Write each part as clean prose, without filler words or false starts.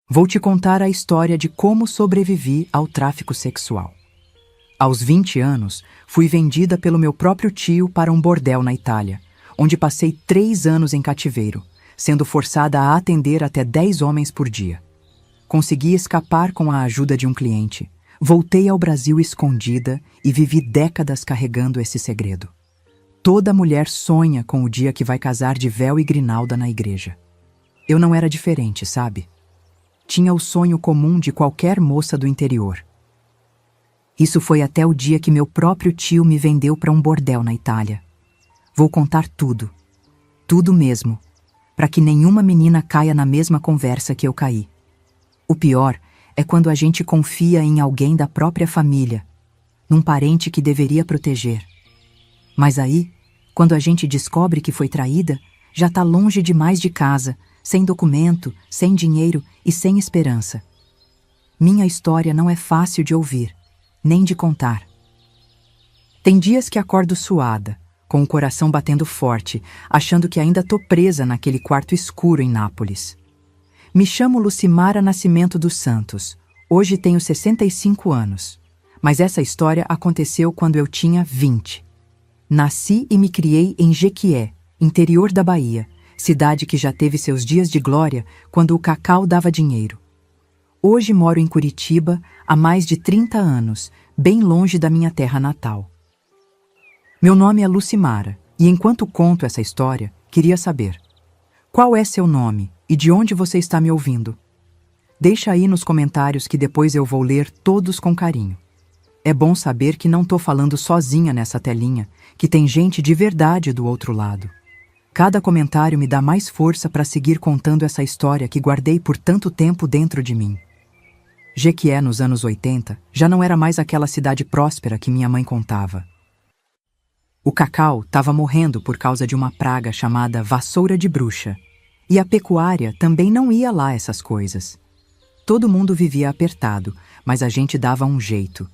Vou te contar a história de como sobrevivi ao tráfico sexual. Aos 20 anos, fui vendida pelo meu próprio tio para um bordel na Itália, onde passei 3 anos em cativeiro, sendo forçada a atender até 10 homens por dia. Consegui escapar com a ajuda de um cliente. Voltei ao Brasil escondida e vivi décadas carregando esse segredo. Toda mulher sonha com o dia que vai casar de véu e grinalda na igreja. Eu não era diferente, sabe? Tinha o sonho comum de qualquer moça do interior. Isso foi até o dia que meu próprio tio me vendeu para um bordel na Itália. Vou contar tudo. Tudo mesmo. Para que nenhuma menina caia na mesma conversa que eu caí. O pior é quando a gente confia em alguém da própria família, num parente que deveria proteger. Mas aí, quando a gente descobre que foi traída, já está longe demais de casa, sem documento, sem dinheiro e sem esperança. Minha história não é fácil de ouvir, nem de contar. Tem dias que acordo suada, com o coração batendo forte, achando que ainda tô presa naquele quarto escuro em Nápoles. Me chamo Lucimara Nascimento dos Santos. Hoje tenho 65 anos. Mas essa história aconteceu quando eu tinha 20. Nasci e me criei em Jequié, interior da Bahia, cidade que já teve seus dias de glória quando o cacau dava dinheiro. Hoje moro em Curitiba há mais de 30 anos, bem longe da minha terra natal. Meu nome é Lucimara, e enquanto conto essa história, queria saber: qual é seu nome e de onde você está me ouvindo? Deixa aí nos comentários que depois eu vou ler todos com carinho. É bom saber que não tô falando sozinha nessa telinha, que tem gente de verdade do outro lado. Cada comentário me dá mais força para seguir contando essa história que guardei por tanto tempo dentro de mim. Jequié, nos anos 80, já não era mais aquela cidade próspera que minha mãe contava. O cacau estava morrendo por causa de uma praga chamada vassoura de bruxa. E a pecuária também não ia lá essas coisas. Todo mundo vivia apertado, mas a gente dava um jeito.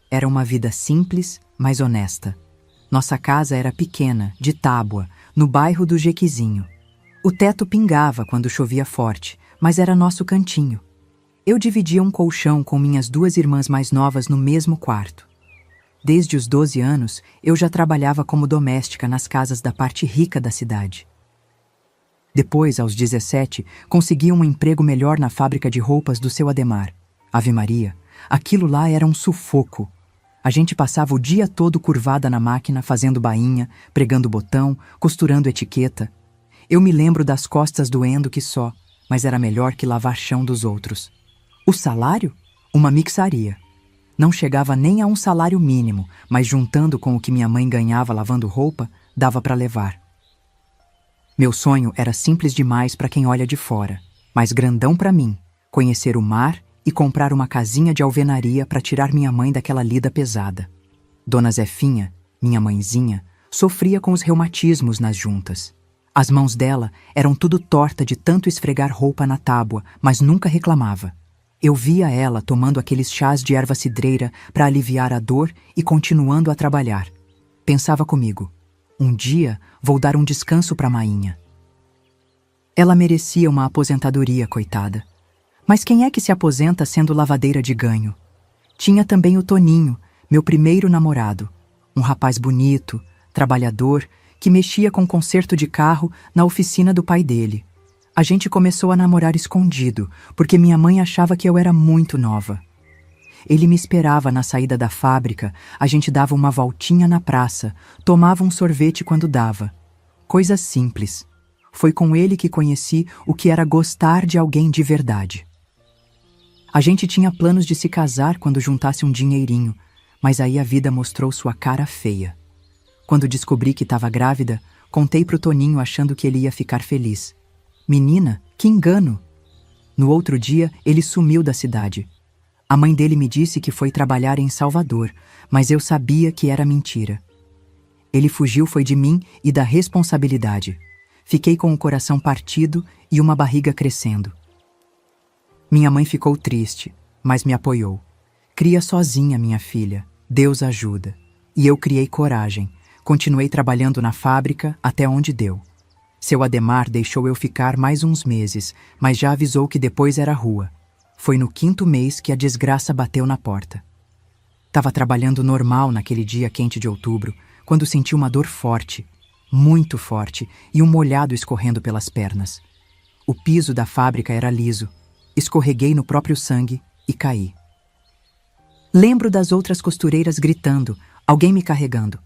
Era uma vida simples, mas honesta. Nossa casa era pequena, de tábua, no bairro do Jequizinho. O teto pingava quando chovia forte, mas era nosso cantinho. Eu dividia um colchão com minhas 2 irmãs mais novas no mesmo quarto. Desde os 12 anos, eu já trabalhava como doméstica nas casas da parte rica da cidade. Depois, aos 17, consegui um emprego melhor na fábrica de roupas do seu Ademar. Ave Maria, aquilo lá era um sufoco. A gente passava o dia todo curvada na máquina, fazendo bainha, pregando botão, costurando etiqueta. Eu me lembro das costas doendo que só, mas era melhor que lavar chão dos outros. O salário? Uma mixaria. Não chegava nem a um salário mínimo, mas juntando com o que minha mãe ganhava lavando roupa, dava para levar. Meu sonho era simples demais para quem olha de fora, mas grandão para mim, conhecer o mar e comprar uma casinha de alvenaria para tirar minha mãe daquela lida pesada. Dona Zefinha, minha mãezinha, sofria com os reumatismos nas juntas. As mãos dela eram tudo torta de tanto esfregar roupa na tábua, mas nunca reclamava. Eu via ela tomando aqueles chás de erva cidreira para aliviar a dor e continuando a trabalhar. Pensava comigo: um dia vou dar um descanso para Mainha. Ela merecia uma aposentadoria, coitada. Mas quem é que se aposenta sendo lavadeira de ganho? Tinha também o Toninho, meu primeiro namorado. Um rapaz bonito, trabalhador, que mexia com conserto de carro na oficina do pai dele. A gente começou a namorar escondido, porque minha mãe achava que eu era muito nova. Ele me esperava na saída da fábrica, a gente dava uma voltinha na praça, tomava um sorvete quando dava. Coisa simples. Foi com ele que conheci o que era gostar de alguém de verdade. A gente tinha planos de se casar quando juntasse um dinheirinho, mas aí a vida mostrou sua cara feia. Quando descobri que estava grávida, contei pro Toninho achando que ele ia ficar feliz. Menina, que engano! No outro dia, ele sumiu da cidade. A mãe dele me disse que foi trabalhar em Salvador, mas eu sabia que era mentira. Ele fugiu foi de mim e da responsabilidade. Fiquei com o coração partido e uma barriga crescendo. Minha mãe ficou triste, mas me apoiou. Cria sozinha, minha filha. Deus ajuda. E eu criei coragem. Continuei trabalhando na fábrica até onde deu. Seu Ademar deixou eu ficar mais uns meses, mas já avisou que depois era rua. Foi no 5º mês que a desgraça bateu na porta. Tava trabalhando normal naquele dia quente de outubro, quando senti uma dor forte, muito forte, e um molhado escorrendo pelas pernas. O piso da fábrica era liso. Escorreguei no próprio sangue e caí. Lembro das outras costureiras gritando, alguém me carregando.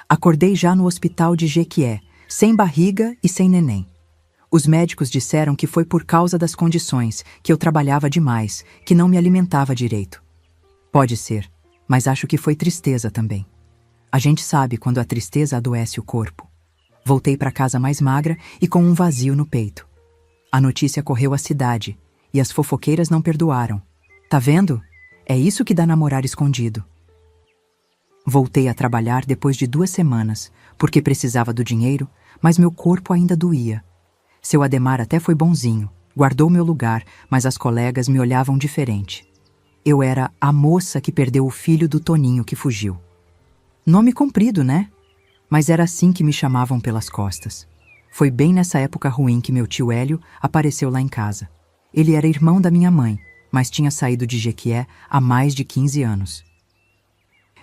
Acordei já no hospital de Jequié, sem barriga e sem neném. Os médicos disseram que foi por causa das condições, que eu trabalhava demais, que não me alimentava direito. Pode ser, mas acho que foi tristeza também. A gente sabe quando a tristeza adoece o corpo. Voltei para casa mais magra e com um vazio no peito. A notícia correu à cidade, e as fofoqueiras não perdoaram. Tá vendo? É isso que dá namorar escondido. Voltei a trabalhar depois de 2 semanas, porque precisava do dinheiro, mas meu corpo ainda doía. Seu Ademar até foi bonzinho, guardou meu lugar, mas as colegas me olhavam diferente. Eu era a moça que perdeu o filho do Toninho que fugiu. Nome comprido, né? Mas era assim que me chamavam pelas costas. Foi bem nessa época ruim que meu tio Hélio apareceu lá em casa. Ele era irmão da minha mãe, mas tinha saído de Jequié há mais de 15 anos.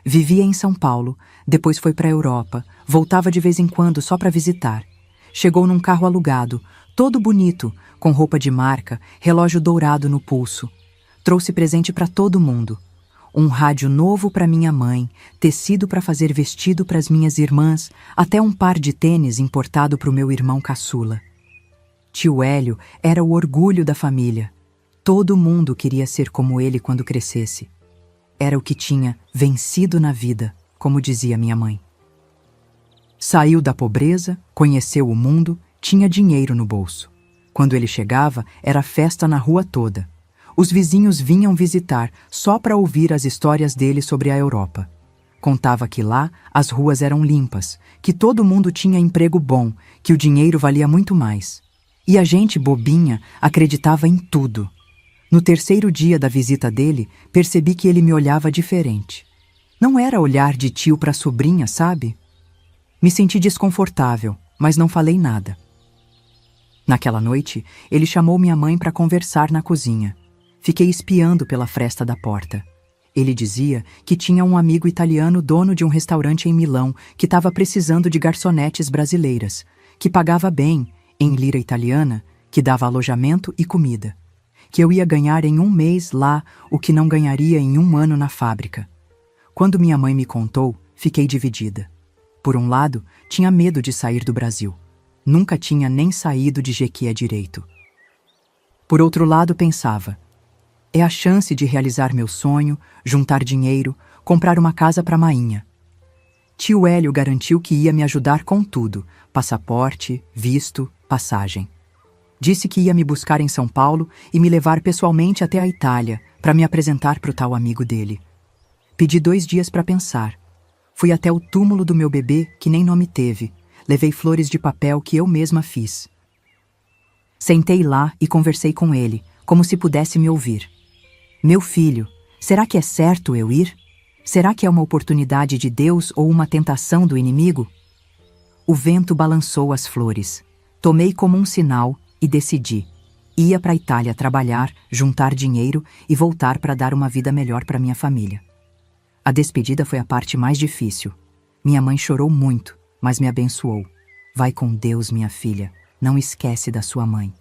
Vivia em São Paulo, depois foi para a Europa, voltava de vez em quando só para visitar. Chegou num carro alugado, todo bonito, com roupa de marca, relógio dourado no pulso. Trouxe presente para todo mundo. Um rádio novo para minha mãe, tecido para fazer vestido para as minhas irmãs, até um par de tênis importado para o meu irmão caçula. Tio Hélio era o orgulho da família. Todo mundo queria ser como ele quando crescesse. Era o que tinha vencido na vida, como dizia minha mãe. Saiu da pobreza, conheceu o mundo, tinha dinheiro no bolso. Quando ele chegava, era festa na rua toda. Os vizinhos vinham visitar só para ouvir as histórias dele sobre a Europa. Contava que lá as ruas eram limpas, que todo mundo tinha emprego bom, que o dinheiro valia muito mais. E a gente, bobinha, acreditava em tudo. No 3º dia da visita dele, percebi que ele me olhava diferente. Não era olhar de tio para sobrinha, sabe? Me senti desconfortável, mas não falei nada. Naquela noite, ele chamou minha mãe para conversar na cozinha. Fiquei espiando pela fresta da porta. Ele dizia que tinha um amigo italiano dono de um restaurante em Milão que estava precisando de garçonetes brasileiras, que pagava bem, em lira italiana, que dava alojamento e comida. Que eu ia ganhar em 1 mês lá o que não ganharia em 1 ano na fábrica. Quando minha mãe me contou, fiquei dividida. Por um lado, tinha medo de sair do Brasil. Nunca tinha nem saído de Jequié direito. Por outro lado, pensava, é a chance de realizar meu sonho, juntar dinheiro, comprar uma casa para Mainha. Tio Hélio garantiu que ia me ajudar com tudo, passaporte, visto, passagem. Disse que ia me buscar em São Paulo e me levar pessoalmente até a Itália para me apresentar para o tal amigo dele. Pedi 2 dias para pensar. Fui até o túmulo do meu bebê, que nem nome teve. Levei flores de papel que eu mesma fiz. Sentei lá e conversei com ele, como se pudesse me ouvir. Meu filho, será que é certo eu ir? Será que é uma oportunidade de Deus ou uma tentação do inimigo? O vento balançou as flores. Tomei como um sinal e decidi. Ia para a Itália trabalhar, juntar dinheiro e voltar para dar uma vida melhor para minha família. A despedida foi a parte mais difícil. Minha mãe chorou muito, mas me abençoou. Vai com Deus, minha filha. Não esquece da sua mãe.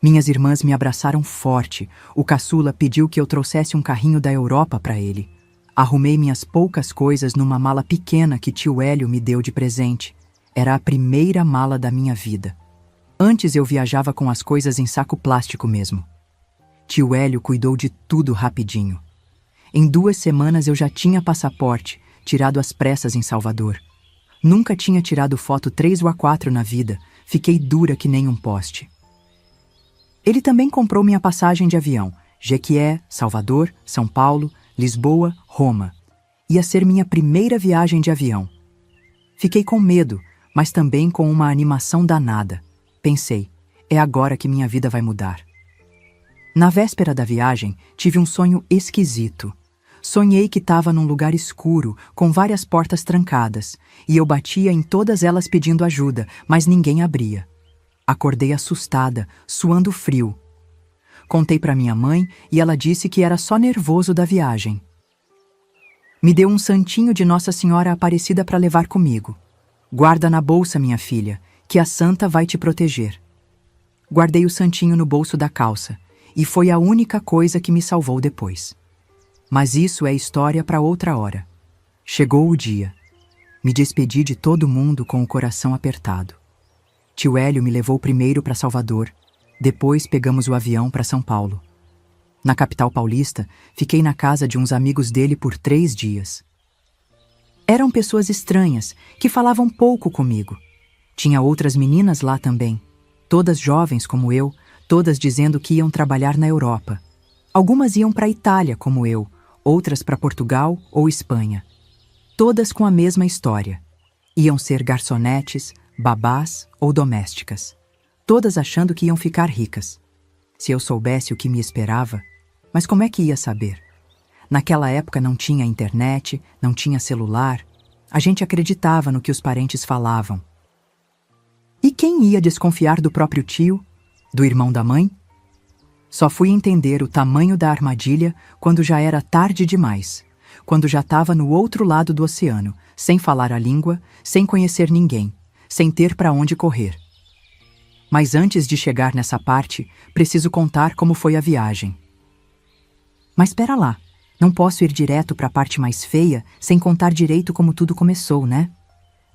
Minhas irmãs me abraçaram forte. O caçula pediu que eu trouxesse um carrinho da Europa para ele. Arrumei minhas poucas coisas numa mala pequena que tio Hélio me deu de presente. Era a primeira mala da minha vida. Antes eu viajava com as coisas em saco plástico mesmo. Tio Hélio cuidou de tudo rapidinho. Em 2 semanas eu já tinha passaporte, tirado às pressas em Salvador. Nunca tinha tirado foto 3 ou 4 na vida, fiquei dura que nem um poste. Ele também comprou minha passagem de avião, Jequié, Salvador, São Paulo, Lisboa, Roma. Ia ser minha primeira viagem de avião. Fiquei com medo, mas também com uma animação danada. Pensei, é agora que minha vida vai mudar. Na véspera da viagem, tive um sonho esquisito. Sonhei que estava num lugar escuro, com várias portas trancadas, e eu batia em todas elas pedindo ajuda, mas ninguém abria. Acordei assustada, suando frio. Contei para minha mãe e ela disse que era só nervoso da viagem. Me deu um santinho de Nossa Senhora Aparecida para levar comigo. Guarda na bolsa, minha filha, que a santa vai te proteger. Guardei o santinho no bolso da calça e foi a única coisa que me salvou depois. Mas isso é história para outra hora. Chegou o dia. Me despedi de todo mundo com o coração apertado. Tio Hélio me levou primeiro para Salvador, depois pegamos o avião para São Paulo. Na capital paulista, fiquei na casa de uns amigos dele por 3 dias. Eram pessoas estranhas, que falavam pouco comigo. Tinha outras meninas lá também, todas jovens como eu, todas dizendo que iam trabalhar na Europa. Algumas iam para a Itália, como eu, outras para Portugal ou Espanha. Todas com a mesma história. Iam ser garçonetes, babás ou domésticas. Todas achando que iam ficar ricas. Se eu soubesse o que me esperava, mas como é que ia saber? Naquela época não tinha internet, não tinha celular. A gente acreditava no que os parentes falavam. E quem ia desconfiar do próprio tio? Do irmão da mãe? Só fui entender o tamanho da armadilha quando já era tarde demais. Quando já estava no outro lado do oceano, sem falar a língua, sem conhecer ninguém, sem ter para onde correr. Mas antes de chegar nessa parte, preciso contar como foi a viagem. Mas espera lá, não posso ir direto para a parte mais feia sem contar direito como tudo começou, né?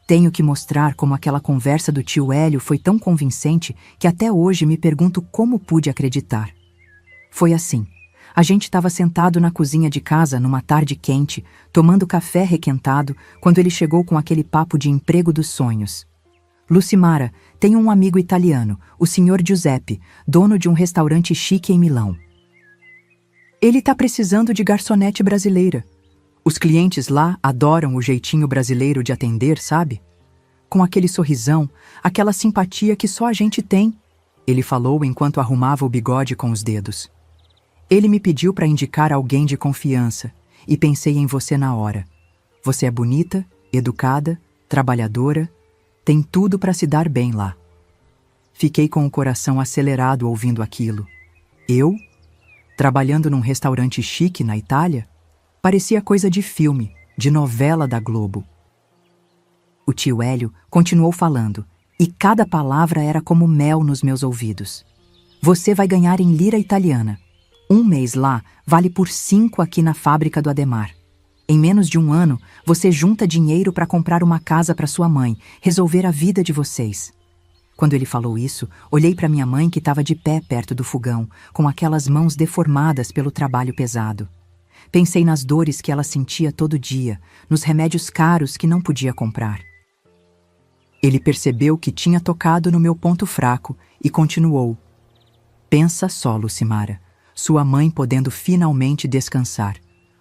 Tenho que mostrar como aquela conversa do tio Hélio foi tão convincente que até hoje me pergunto como pude acreditar. Foi assim. A gente estava sentado na cozinha de casa numa tarde quente, tomando café requentado, quando ele chegou com aquele papo de emprego dos sonhos. Lucimara, tenho um amigo italiano, o Sr. Giuseppe, dono de um restaurante chique em Milão. Ele está precisando de garçonete brasileira. Os clientes lá adoram o jeitinho brasileiro de atender, sabe? Com aquele sorrisão, aquela simpatia que só a gente tem, ele falou enquanto arrumava o bigode com os dedos. Ele me pediu para indicar alguém de confiança e pensei em você na hora. Você é bonita, educada, trabalhadora, tem tudo para se dar bem lá. Fiquei com o coração acelerado ouvindo aquilo. Eu? Trabalhando num restaurante chique na Itália? Parecia coisa de filme, de novela da Globo. O tio Hélio continuou falando, e cada palavra era como mel nos meus ouvidos. Você vai ganhar em lira italiana. 1 mês lá vale por 5 aqui na fábrica do Ademar. Em menos de 1 ano, você junta dinheiro para comprar uma casa para sua mãe, resolver a vida de vocês. Quando ele falou isso, olhei para minha mãe que estava de pé perto do fogão, com aquelas mãos deformadas pelo trabalho pesado. Pensei nas dores que ela sentia todo dia, nos remédios caros que não podia comprar. Ele percebeu que tinha tocado no meu ponto fraco e continuou. Pensa só, Lucimara, sua mãe podendo finalmente descansar,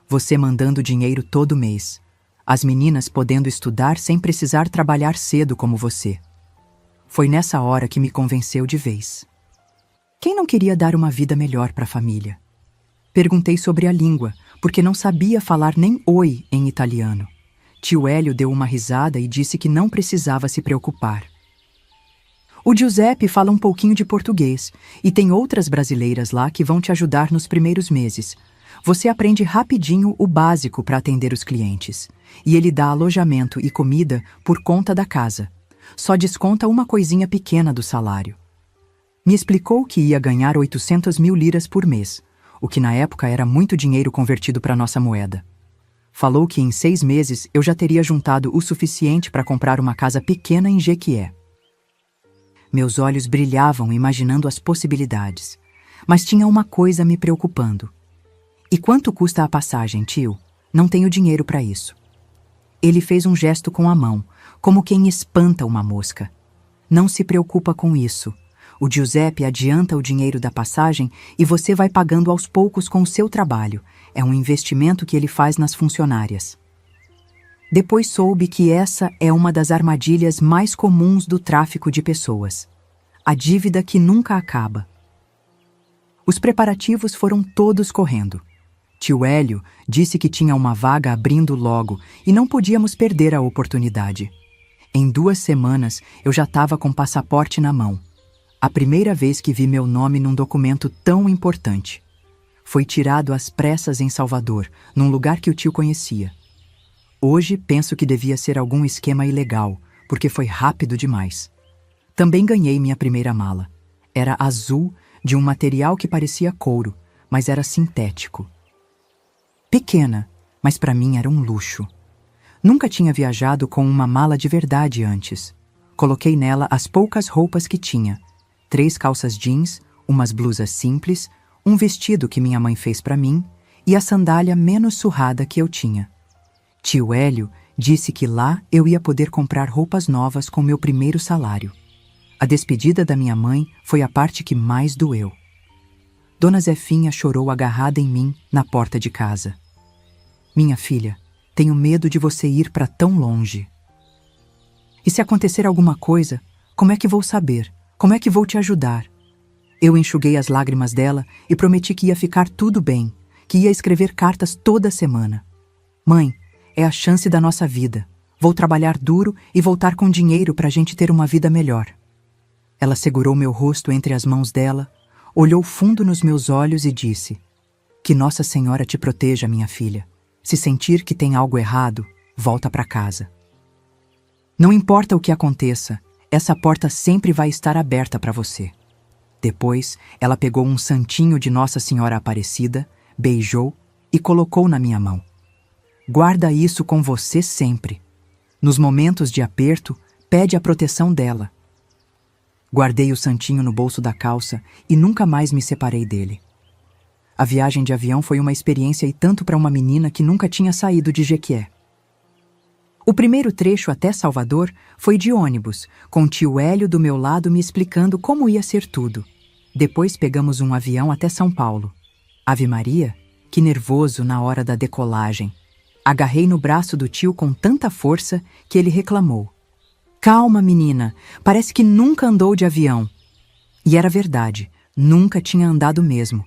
você mandando dinheiro todo mês, as meninas podendo estudar sem precisar trabalhar cedo como você. Foi nessa hora que me convenceu de vez. Quem não queria dar uma vida melhor para a família? Perguntei sobre a língua, porque não sabia falar nem oi em italiano. Tio Hélio deu uma risada e disse que não precisava se preocupar. O Giuseppe fala um pouquinho de português e tem outras brasileiras lá que vão te ajudar nos primeiros meses. Você aprende rapidinho o básico para atender os clientes. E ele dá alojamento e comida por conta da casa. Só desconta uma coisinha pequena do salário. Me explicou que ia ganhar 800 mil liras por mês, o que na época era muito dinheiro convertido para nossa moeda. Falou que em 6 meses eu já teria juntado o suficiente para comprar uma casa pequena em Jequié. Meus olhos brilhavam imaginando as possibilidades, mas tinha uma coisa me preocupando. E quanto custa a passagem, tio? Não tenho dinheiro para isso. Ele fez um gesto com a mão, como quem espanta uma mosca. Não se preocupa com isso. O Giuseppe adianta o dinheiro da passagem e você vai pagando aos poucos com o seu trabalho. É um investimento que ele faz nas funcionárias. Depois soube que essa é uma das armadilhas mais comuns do tráfico de pessoas. A dívida que nunca acaba. Os preparativos foram todos correndo. Tio Hélio disse que tinha uma vaga abrindo logo e não podíamos perder a oportunidade. Em 2 semanas eu já estava com passaporte na mão. A primeira vez que vi meu nome num documento tão importante. Foi tirado às pressas em Salvador, num lugar que o tio conhecia. Hoje penso que devia ser algum esquema ilegal, porque foi rápido demais. Também ganhei minha primeira mala. Era azul, de um material que parecia couro, mas era sintético. Pequena, mas para mim era um luxo. Nunca tinha viajado com uma mala de verdade antes. Coloquei nela as poucas roupas que tinha. 3 calças jeans, umas blusas simples, um vestido que minha mãe fez para mim e a sandália menos surrada que eu tinha. Tio Hélio disse que lá eu ia poder comprar roupas novas com meu primeiro salário. A despedida da minha mãe foi a parte que mais doeu. Dona Zefinha chorou agarrada em mim na porta de casa. Minha filha, tenho medo de você ir para tão longe. E se acontecer alguma coisa, como é que vou saber? Como é que vou te ajudar? Eu enxuguei as lágrimas dela e prometi que ia ficar tudo bem, que ia escrever cartas toda semana. Mãe, é a chance da nossa vida. Vou trabalhar duro e voltar com dinheiro para a gente ter uma vida melhor. Ela segurou meu rosto entre as mãos dela, olhou fundo nos meus olhos e disse: que Nossa Senhora te proteja, minha filha. Se sentir que tem algo errado, volta para casa. Não importa o que aconteça, essa porta sempre vai estar aberta para você. Depois, ela pegou um santinho de Nossa Senhora Aparecida, beijou e colocou na minha mão. Guarda isso com você sempre. Nos momentos de aperto, pede a proteção dela. Guardei o santinho no bolso da calça e nunca mais me separei dele. A viagem de avião foi uma experiência e tanto para uma menina que nunca tinha saído de Jequié. O primeiro trecho até Salvador foi de ônibus, com tio Hélio do meu lado me explicando como ia ser tudo. Depois pegamos um avião até São Paulo. Ave Maria, que nervoso na hora da decolagem. Agarrei no braço do tio com tanta força que ele reclamou. Calma, menina, parece que nunca andou de avião. E era verdade, nunca tinha andado mesmo.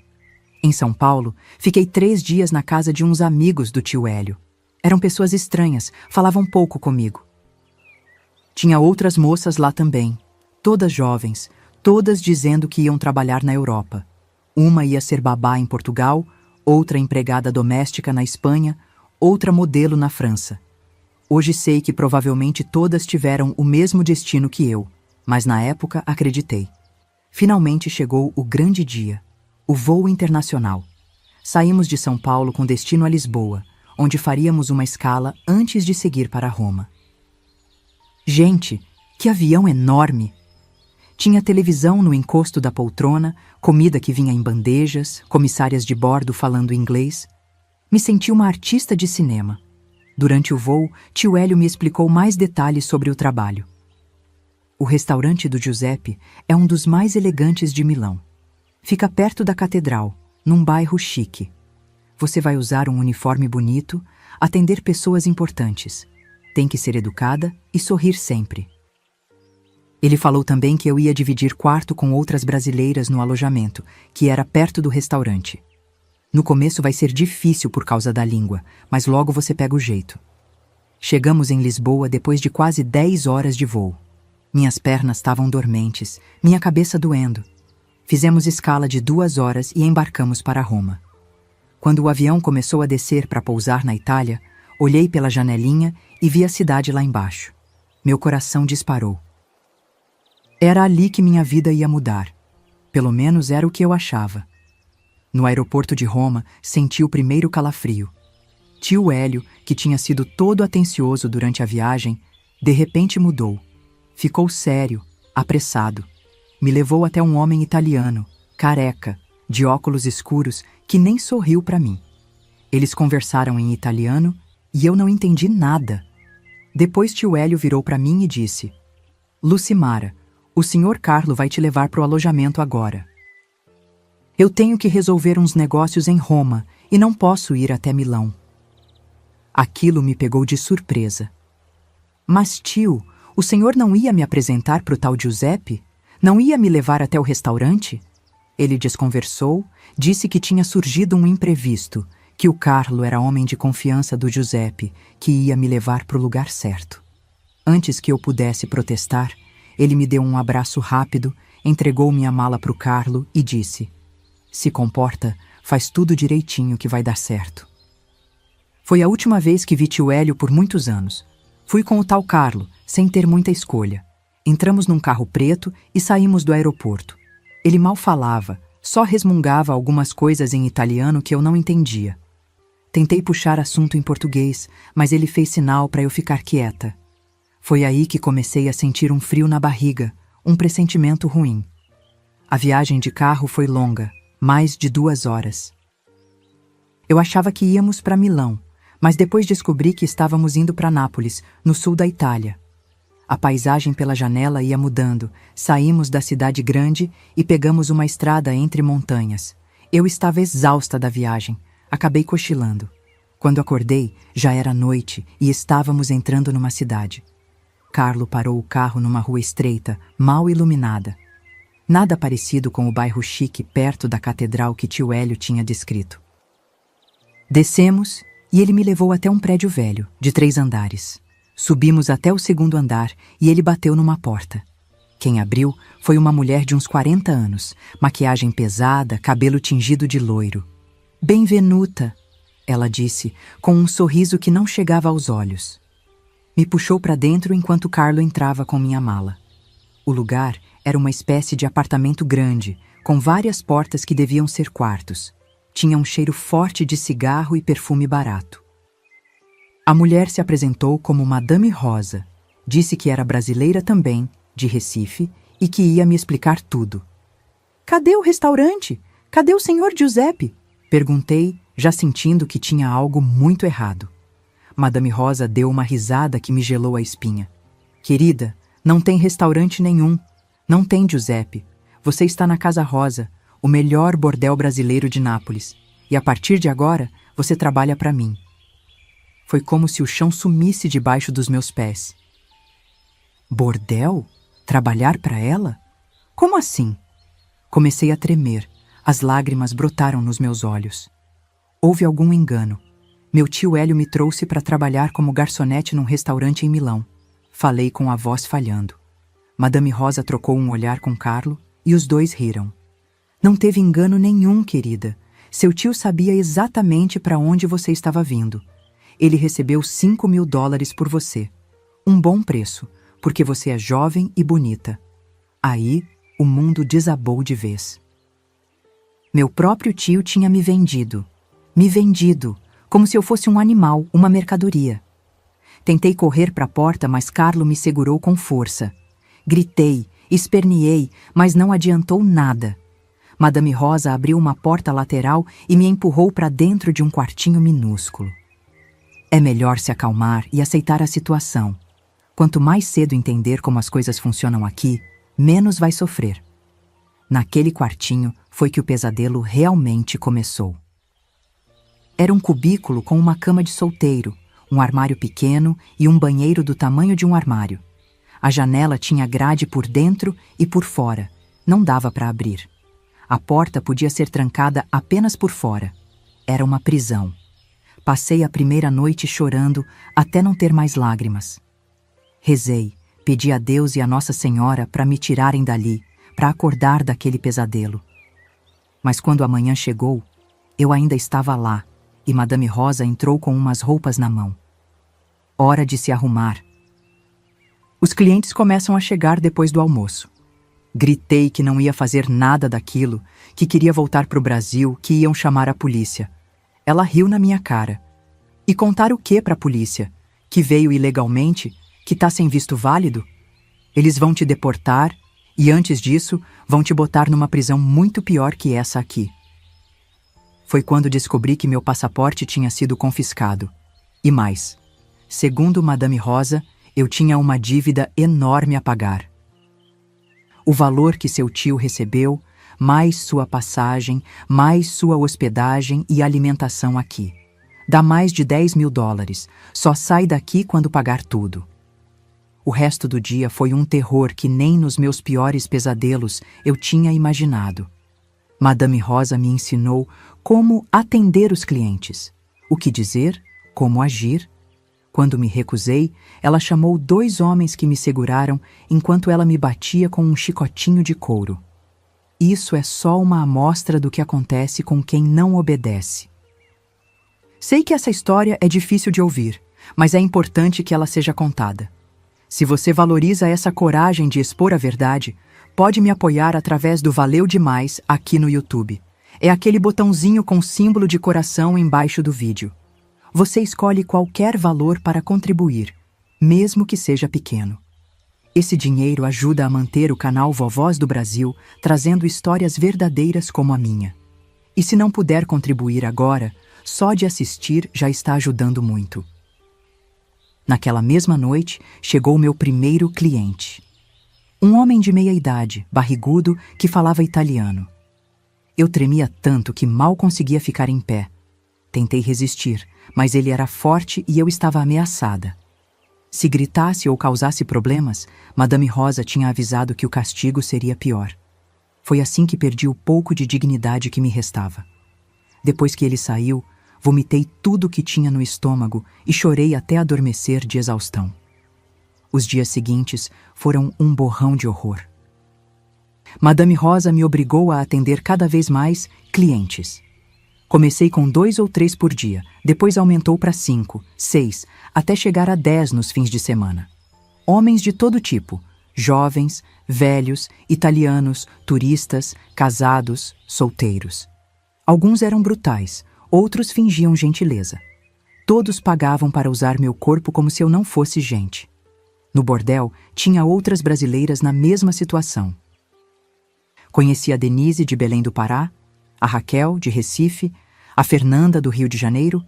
Em São Paulo, fiquei 3 dias na casa de uns amigos do tio Hélio. Eram pessoas estranhas, falavam pouco comigo. Tinha outras moças lá também, todas jovens, todas dizendo que iam trabalhar na Europa. Uma ia ser babá em Portugal, outra empregada doméstica na Espanha, outra modelo na França. Hoje sei que provavelmente todas tiveram o mesmo destino que eu, mas na época acreditei. Finalmente chegou o grande dia, o voo internacional. Saímos de São Paulo com destino a Lisboa, onde faríamos uma escala antes de seguir para Roma. Gente, que avião enorme! Tinha televisão no encosto da poltrona, comida que vinha em bandejas, comissárias de bordo falando inglês. Me senti uma artista de cinema. Durante o voo, tio Hélio me explicou mais detalhes sobre o trabalho. O restaurante do Giuseppe é um dos mais elegantes de Milão. Fica perto da catedral, num bairro chique. Você vai usar um uniforme bonito, atender pessoas importantes. Tem que ser educada e sorrir sempre. Ele falou também que eu ia dividir quarto com outras brasileiras no alojamento, que era perto do restaurante. No começo vai ser difícil por causa da língua, mas logo você pega o jeito. Chegamos em Lisboa depois de quase 10 horas de voo. Minhas pernas estavam dormentes, minha cabeça doendo. Fizemos escala de 2 horas e embarcamos para Roma. Quando o avião começou a descer para pousar na Itália, olhei pela janelinha e vi a cidade lá embaixo. Meu coração disparou. Era ali que minha vida ia mudar. Pelo menos era o que eu achava. No aeroporto de Roma, senti o primeiro calafrio. Tio Hélio, que tinha sido todo atencioso durante a viagem, de repente mudou. Ficou sério, apressado. Me levou até um homem italiano, careca, de óculos escuros, que nem sorriu para mim. Eles conversaram em italiano e eu não entendi nada. Depois tio Hélio virou para mim e disse: Lucimara, o senhor Carlo vai te levar para o alojamento agora. Eu tenho que resolver uns negócios em Roma e não posso ir até Milão. Aquilo me pegou de surpresa. Mas tio, o senhor não ia me apresentar para o tal Giuseppe? Não ia me levar até o restaurante? Ele desconversou, disse que tinha surgido um imprevisto, que o Carlo era homem de confiança do Giuseppe, que ia me levar para o lugar certo. Antes que eu pudesse protestar, ele me deu um abraço rápido, entregou minha mala para o Carlo e disse: "Se comporta, faz tudo direitinho que vai dar certo." Foi a última vez que vi tio Hélio por muitos anos. Fui com o tal Carlo, sem ter muita escolha. Entramos num carro preto e saímos do aeroporto. Ele mal falava, só resmungava algumas coisas em italiano que eu não entendia. Tentei puxar assunto em português, mas ele fez sinal para eu ficar quieta. Foi aí que comecei a sentir um frio na barriga, um pressentimento ruim. A viagem de carro foi longa, mais de 2 horas. Eu achava que íamos para Milão, mas depois descobri que estávamos indo para Nápoles, no sul da Itália. A paisagem pela janela ia mudando, saímos da cidade grande e pegamos uma estrada entre montanhas. Eu estava exausta da viagem, acabei cochilando. Quando acordei, já era noite e estávamos entrando numa cidade. Carlo parou o carro numa rua estreita, mal iluminada. Nada parecido com o bairro chique perto da catedral que tio Hélio tinha descrito. Descemos e ele me levou até um prédio velho, de 3 andares. Subimos até o 2º andar e ele bateu numa porta. Quem abriu foi uma mulher de uns 40 anos, maquiagem pesada, cabelo tingido de loiro. "Benvenuta", ela disse, com um sorriso que não chegava aos olhos. Me puxou para dentro enquanto Carlo entrava com minha mala. O lugar era uma espécie de apartamento grande, com várias portas que deviam ser quartos. Tinha um cheiro forte de cigarro e perfume barato. A mulher se apresentou como Madame Rosa. Disse que era brasileira também, de Recife, e que ia me explicar tudo. "Cadê o restaurante? Cadê o senhor Giuseppe?" Perguntei, já sentindo que tinha algo muito errado. Madame Rosa deu uma risada que me gelou a espinha. "Querida, não tem restaurante nenhum. Não tem Giuseppe. Você está na Casa Rosa, o melhor bordel brasileiro de Nápoles. E a partir de agora, você trabalha para mim." Foi como se o chão sumisse debaixo dos meus pés. Bordel? Trabalhar para ela? Como assim? Comecei a tremer. As lágrimas brotaram nos meus olhos. Houve algum engano. Meu tio Hélio me trouxe para trabalhar como garçonete num restaurante em Milão. Falei com a voz falhando. Madame Rosa trocou um olhar com Carlo e os dois riram. "Não teve engano nenhum, querida. Seu tio sabia exatamente para onde você estava vindo. Ele recebeu $5.000 por você. Um bom preço, porque você é jovem e bonita." Aí, o mundo desabou de vez. Meu próprio tio tinha me vendido. Me vendido, como se eu fosse um animal, uma mercadoria. Tentei correr para a porta, mas Carlo me segurou com força. Gritei, esperneei, mas não adiantou nada. Madame Rosa abriu uma porta lateral e me empurrou para dentro de um quartinho minúsculo. É melhor se acalmar e aceitar a situação. Quanto mais cedo entender como as coisas funcionam aqui, menos vai sofrer. Naquele quartinho foi que o pesadelo realmente começou. Era um cubículo com uma cama de solteiro, um armário pequeno e um banheiro do tamanho de um armário. A janela tinha grade por dentro e por fora. Não dava para abrir. A porta podia ser trancada apenas por fora. Era uma prisão. Passei a primeira noite chorando até não ter mais lágrimas. Rezei, pedi a Deus e a Nossa Senhora para me tirarem dali, para acordar daquele pesadelo. Mas quando a manhã chegou, eu ainda estava lá e Madame Rosa entrou com umas roupas na mão. Hora de se arrumar. Os clientes começam a chegar depois do almoço. Gritei que não ia fazer nada daquilo, que queria voltar para o Brasil, que iam chamar a polícia. Ela riu na minha cara. E contar o quê para a polícia? Que veio ilegalmente? Que tá sem visto válido? Eles vão te deportar e, antes disso, vão te botar numa prisão muito pior que essa aqui. Foi quando descobri que meu passaporte tinha sido confiscado. E mais, segundo Madame Rosa, eu tinha uma dívida enorme a pagar. O valor que seu tio recebeu, mais sua passagem, mais sua hospedagem e alimentação aqui. Dá mais de $10.000, só sai daqui quando pagar tudo. O resto do dia foi um terror que nem nos meus piores pesadelos eu tinha imaginado. Madame Rosa me ensinou como atender os clientes, o que dizer, como agir. Quando me recusei, ela chamou 2 homens que me seguraram enquanto ela me batia com um chicotinho de couro. Isso é só uma amostra do que acontece com quem não obedece. Sei que essa história é difícil de ouvir, mas é importante que ela seja contada. Se você valoriza essa coragem de expor a verdade, pode me apoiar através do Valeu Demais aqui no YouTube. É aquele botãozinho com símbolo de coração embaixo do vídeo. Você escolhe qualquer valor para contribuir, mesmo que seja pequeno. Esse dinheiro ajuda a manter o canal Vovós do Brasil, trazendo histórias verdadeiras como a minha. E se não puder contribuir agora, só de assistir já está ajudando muito. Naquela mesma noite, chegou meu primeiro cliente. Um homem de meia idade, barrigudo, que falava italiano. Eu tremia tanto que mal conseguia ficar em pé. Tentei resistir, mas ele era forte e eu estava ameaçada. Se gritasse ou causasse problemas, Madame Rosa tinha avisado que o castigo seria pior. Foi assim que perdi o pouco de dignidade que me restava. Depois que ele saiu, vomitei tudo o que tinha no estômago e chorei até adormecer de exaustão. Os dias seguintes foram um borrão de horror. Madame Rosa me obrigou a atender cada vez mais clientes. Comecei com 2 ou 3 por dia, depois aumentou para 5, 6, até chegar a 10 nos fins de semana. Homens de todo tipo, jovens, velhos, italianos, turistas, casados, solteiros. Alguns eram brutais, outros fingiam gentileza. Todos pagavam para usar meu corpo como se eu não fosse gente. No bordel, tinha outras brasileiras na mesma situação. Conheci a Denise de Belém do Pará, a Raquel, de Recife, a Fernanda, do Rio de Janeiro,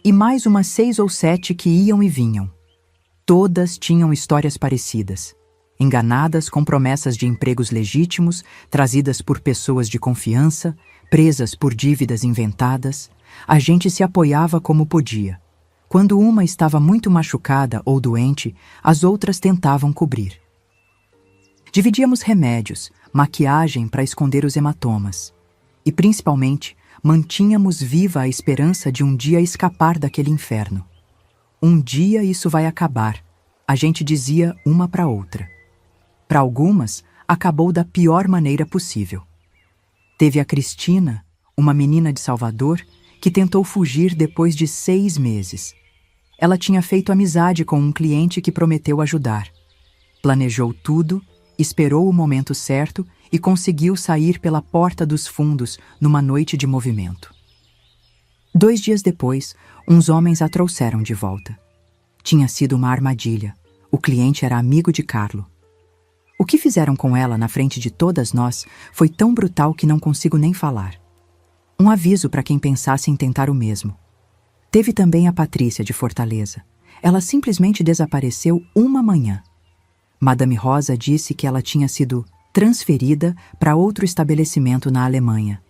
e mais umas 6 ou 7 que iam e vinham. Todas tinham histórias parecidas, enganadas com promessas de empregos legítimos, trazidas por pessoas de confiança, presas por dívidas inventadas. A gente se apoiava como podia. Quando uma estava muito machucada ou doente, as outras tentavam cobrir. Dividíamos remédios, maquiagem para esconder os hematomas. E, principalmente, mantínhamos viva a esperança de um dia escapar daquele inferno. Um dia isso vai acabar, a gente dizia uma para outra. Para algumas, acabou da pior maneira possível. Teve a Cristina, uma menina de Salvador, que tentou fugir depois de 6 meses. Ela tinha feito amizade com um cliente que prometeu ajudar. Planejou tudo, esperou o momento certo e conseguiu sair pela porta dos fundos numa noite de movimento. 2 dias depois, uns homens a trouxeram de volta. Tinha sido uma armadilha. O cliente era amigo de Carlo. O que fizeram com ela na frente de todas nós foi tão brutal que não consigo nem falar. Um aviso para quem pensasse em tentar o mesmo. Teve também a Patrícia de Fortaleza. Ela simplesmente desapareceu uma manhã. Madame Rosa disse que ela tinha sido transferida para outro estabelecimento na Alemanha.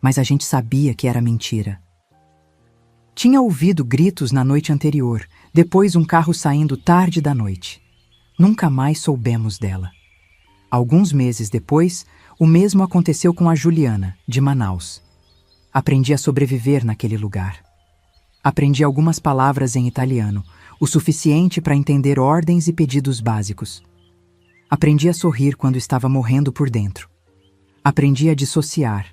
Mas a gente sabia que era mentira. Tinha ouvido gritos na noite anterior, depois um carro saindo tarde da noite. Nunca mais soubemos dela. Alguns meses depois, o mesmo aconteceu com a Juliana, de Manaus. Aprendi a sobreviver naquele lugar. Aprendi algumas palavras em italiano, o suficiente para entender ordens e pedidos básicos. Aprendi a sorrir quando estava morrendo por dentro. Aprendi a dissociar,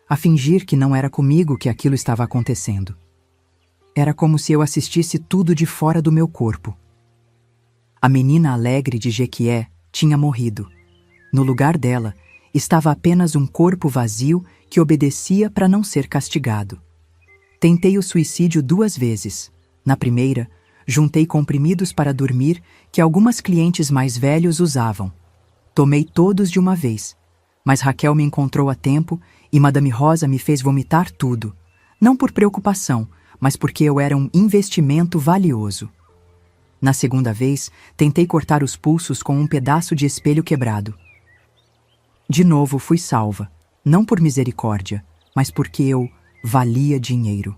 a fingir que não era comigo que aquilo estava acontecendo. Era como se eu assistisse tudo de fora do meu corpo. A menina alegre de Jequié tinha morrido. No lugar dela, estava apenas um corpo vazio que obedecia para não ser castigado. Tentei o suicídio 2 vezes. Na primeira, juntei comprimidos para dormir que algumas clientes mais velhos usavam. Tomei todos de uma vez, mas Raquel me encontrou a tempo e Madame Rosa me fez vomitar tudo, não por preocupação, mas porque eu era um investimento valioso. Na segunda vez, tentei cortar os pulsos com um pedaço de espelho quebrado. De novo fui salva, não por misericórdia, mas porque eu valia dinheiro.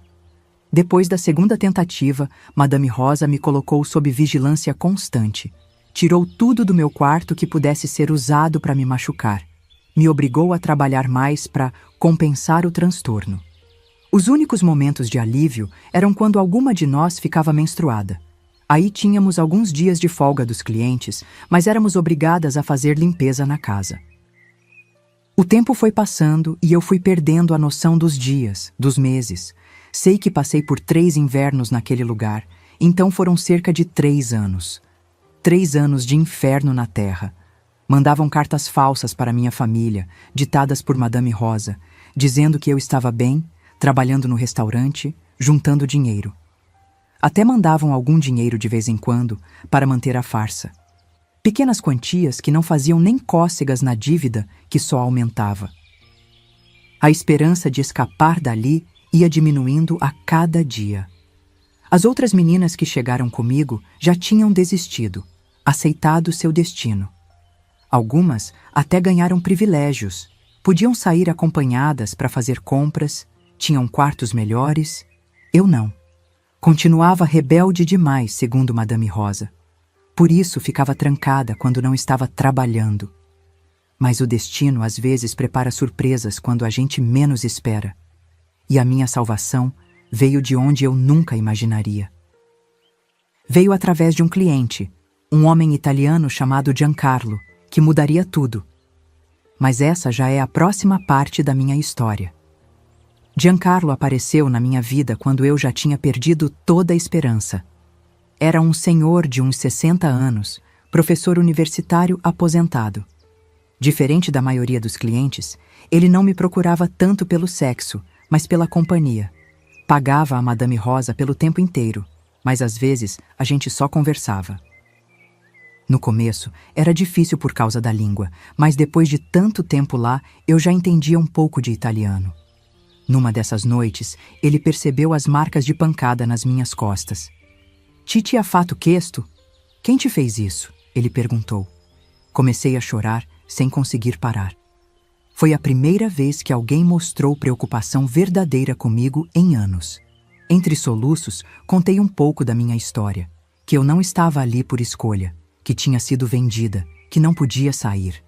Depois da segunda tentativa, Madame Rosa me colocou sob vigilância constante. Tirou tudo do meu quarto que pudesse ser usado para me machucar. Me obrigou a trabalhar mais para compensar o transtorno. Os únicos momentos de alívio eram quando alguma de nós ficava menstruada. Aí tínhamos alguns dias de folga dos clientes, mas éramos obrigadas a fazer limpeza na casa. O tempo foi passando e eu fui perdendo a noção dos dias, dos meses. Sei que passei por 3 invernos naquele lugar, então foram cerca de 3 anos. 3 anos de inferno na terra. Mandavam cartas falsas para minha família, ditadas por Madame Rosa, dizendo que eu estava bem, trabalhando no restaurante, juntando dinheiro. Até mandavam algum dinheiro de vez em quando para manter a farsa. Pequenas quantias que não faziam nem cócegas na dívida que só aumentava. A esperança de escapar dali ia diminuindo a cada dia. As outras meninas que chegaram comigo já tinham desistido, aceitado seu destino. Algumas até ganharam privilégios, podiam sair acompanhadas para fazer compras, tinham quartos melhores. Eu não. Continuava rebelde demais, segundo Madame Rosa. Por isso ficava trancada quando não estava trabalhando. Mas o destino às vezes prepara surpresas quando a gente menos espera. E a minha salvação veio de onde eu nunca imaginaria. Veio através de um cliente, um homem italiano chamado Giancarlo, que mudaria tudo. Mas essa já é a próxima parte da minha história. Giancarlo apareceu na minha vida quando eu já tinha perdido toda a esperança. Era um senhor de uns 60 anos, professor universitário aposentado. Diferente da maioria dos clientes, ele não me procurava tanto pelo sexo, mas pela companhia. Pagava a Madame Rosa pelo tempo inteiro, mas às vezes a gente só conversava. No começo, era difícil por causa da língua, mas depois de tanto tempo lá, eu já entendia um pouco de italiano. Numa dessas noites, ele percebeu as marcas de pancada nas minhas costas. "Ti ha fatto questo? Quem te fez isso?" ele perguntou. Comecei a chorar, sem conseguir parar. Foi a primeira vez que alguém mostrou preocupação verdadeira comigo em anos. Entre soluços, contei um pouco da minha história, que eu não estava ali por escolha, que tinha sido vendida, que não podia sair.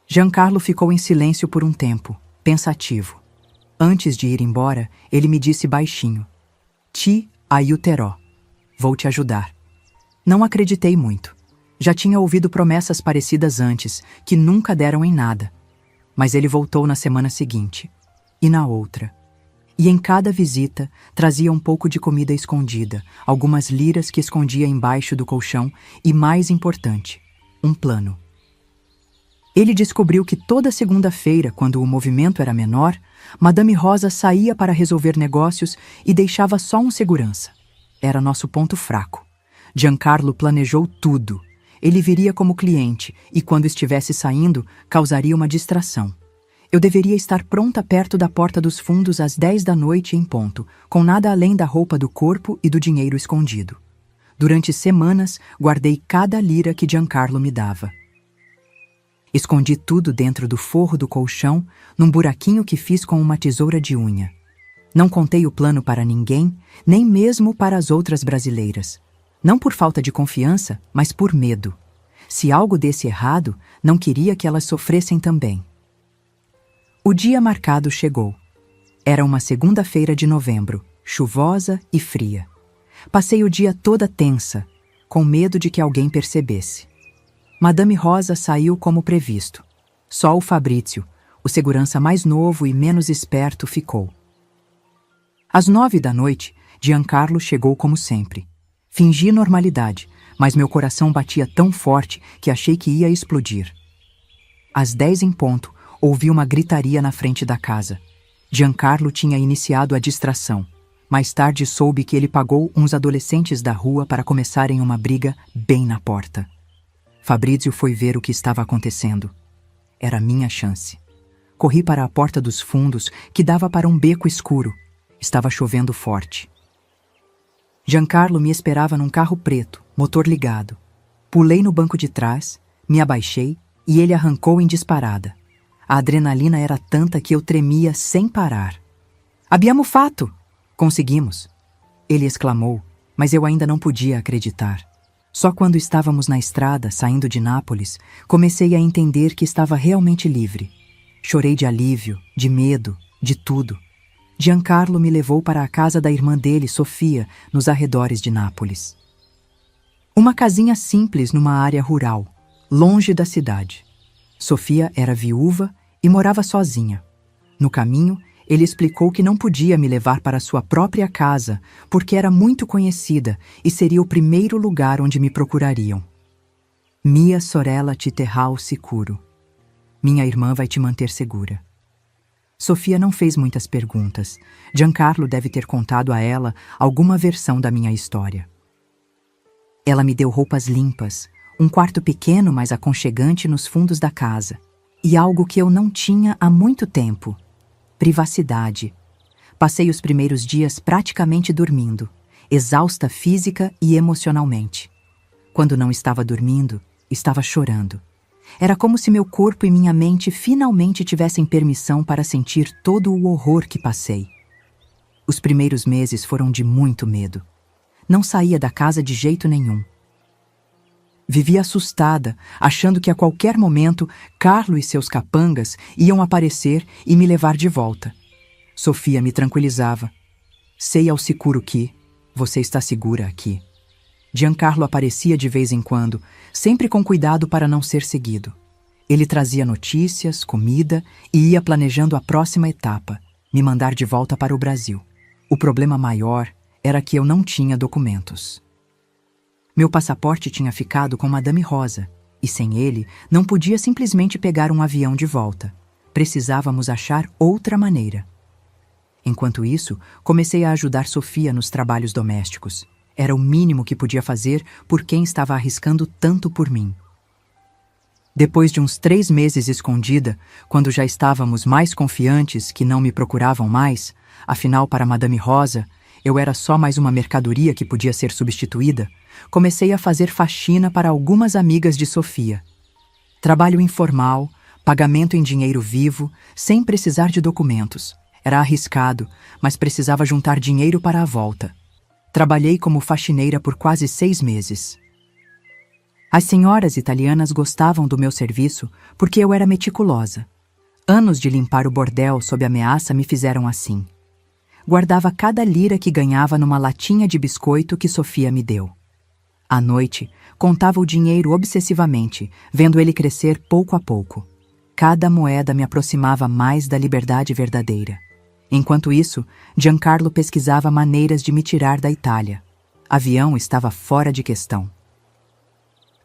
Giancarlo ficou em silêncio por um tempo, pensativo. Antes de ir embora, ele me disse baixinho: "Ti aiuterò. Vou te ajudar." Não acreditei muito. Já tinha ouvido promessas parecidas antes, que nunca deram em nada. Mas ele voltou na semana seguinte, e na outra. E em cada visita, trazia um pouco de comida escondida, algumas liras que escondia embaixo do colchão e, mais importante, um plano. Ele descobriu que toda segunda-feira, quando o movimento era menor, Madame Rosa saía para resolver negócios e deixava só um segurança. Era nosso ponto fraco. Giancarlo planejou tudo. Ele viria como cliente e, quando estivesse saindo, causaria uma distração. Eu deveria estar pronta perto da porta dos fundos às 10 da noite em ponto, com nada além da roupa do corpo e do dinheiro escondido. Durante semanas, guardei cada lira que Giancarlo me dava. Escondi tudo dentro do forro do colchão, num buraquinho que fiz com uma tesoura de unha. Não contei o plano para ninguém, nem mesmo para as outras brasileiras. Não por falta de confiança, mas por medo. Se algo desse errado, não queria que elas sofressem também. O dia marcado chegou. Era uma segunda-feira de novembro, chuvosa e fria. Passei o dia toda tensa, com medo de que alguém percebesse. Madame Rosa saiu como previsto. Só o Fabrício, o segurança mais novo e menos esperto, ficou. Às 9 da noite, Giancarlo chegou como sempre. Fingi normalidade, mas meu coração batia tão forte que achei que ia explodir. Às 10 em ponto, ouvi uma gritaria na frente da casa. Giancarlo tinha iniciado a distração. Mais tarde soube que ele pagou uns adolescentes da rua para começarem uma briga bem na porta. Fabrício foi ver o que estava acontecendo. Era minha chance. Corri para a porta dos fundos, que dava para um beco escuro. Estava chovendo forte. Giancarlo me esperava num carro preto, motor ligado. Pulei no banco de trás, me abaixei e ele arrancou em disparada. A adrenalina era tanta que eu tremia sem parar. "Abbiamo fatto!" "Conseguimos!" ele exclamou, mas eu ainda não podia acreditar. Só quando estávamos na estrada, saindo de Nápoles, comecei a entender que estava realmente livre. Chorei de alívio, de medo, de tudo. Giancarlo me levou para a casa da irmã dele, Sofia, nos arredores de Nápoles. Uma casinha simples numa área rural, longe da cidade. Sofia era viúva e morava sozinha. No caminho, ele explicou que não podia me levar para sua própria casa, porque era muito conhecida e seria o primeiro lugar onde me procurariam. Mia sorella ti terrà sicuro. Minha irmã vai te manter segura. Sofia não fez muitas perguntas. Giancarlo deve ter contado a ela alguma versão da minha história. Ela me deu roupas limpas, um quarto pequeno mas aconchegante nos fundos da casa, e algo que eu não tinha há muito tempo: privacidade. Passei os primeiros dias praticamente dormindo, exausta física e emocionalmente. Quando não estava dormindo, estava chorando. Era como se meu corpo e minha mente finalmente tivessem permissão para sentir todo o horror que passei. Os primeiros meses foram de muito medo. Não saía da casa de jeito nenhum. Vivia assustada, achando que a qualquer momento Carlo e seus capangas iam aparecer e me levar de volta. Sofia me tranquilizava. Sei ao sicuro que você está segura aqui. Giancarlo aparecia de vez em quando, sempre com cuidado para não ser seguido. Ele trazia notícias, comida e ia planejando a próxima etapa, me mandar de volta para o Brasil. O problema maior era que eu não tinha documentos. Meu passaporte tinha ficado com Madame Rosa, e sem ele não podia simplesmente pegar um avião de volta. Precisávamos achar outra maneira. Enquanto isso, comecei a ajudar Sofia nos trabalhos domésticos. Era o mínimo que podia fazer por quem estava arriscando tanto por mim. Depois de uns 3 meses escondida, quando já estávamos mais confiantes que não me procuravam mais, afinal para Madame Rosa, eu era só mais uma mercadoria que podia ser substituída, comecei a fazer faxina para algumas amigas de Sofia. Trabalho informal, pagamento em dinheiro vivo, sem precisar de documentos. Era arriscado, mas precisava juntar dinheiro para a volta. Trabalhei como faxineira por quase 6 meses. As senhoras italianas gostavam do meu serviço porque eu era meticulosa. Anos de limpar o bordel sob ameaça me fizeram assim. Guardava cada lira que ganhava numa latinha de biscoito que Sofia me deu. À noite, contava o dinheiro obsessivamente, vendo ele crescer pouco a pouco. Cada moeda me aproximava mais da liberdade verdadeira. Enquanto isso, Giancarlo pesquisava maneiras de me tirar da Itália. Avião estava fora de questão.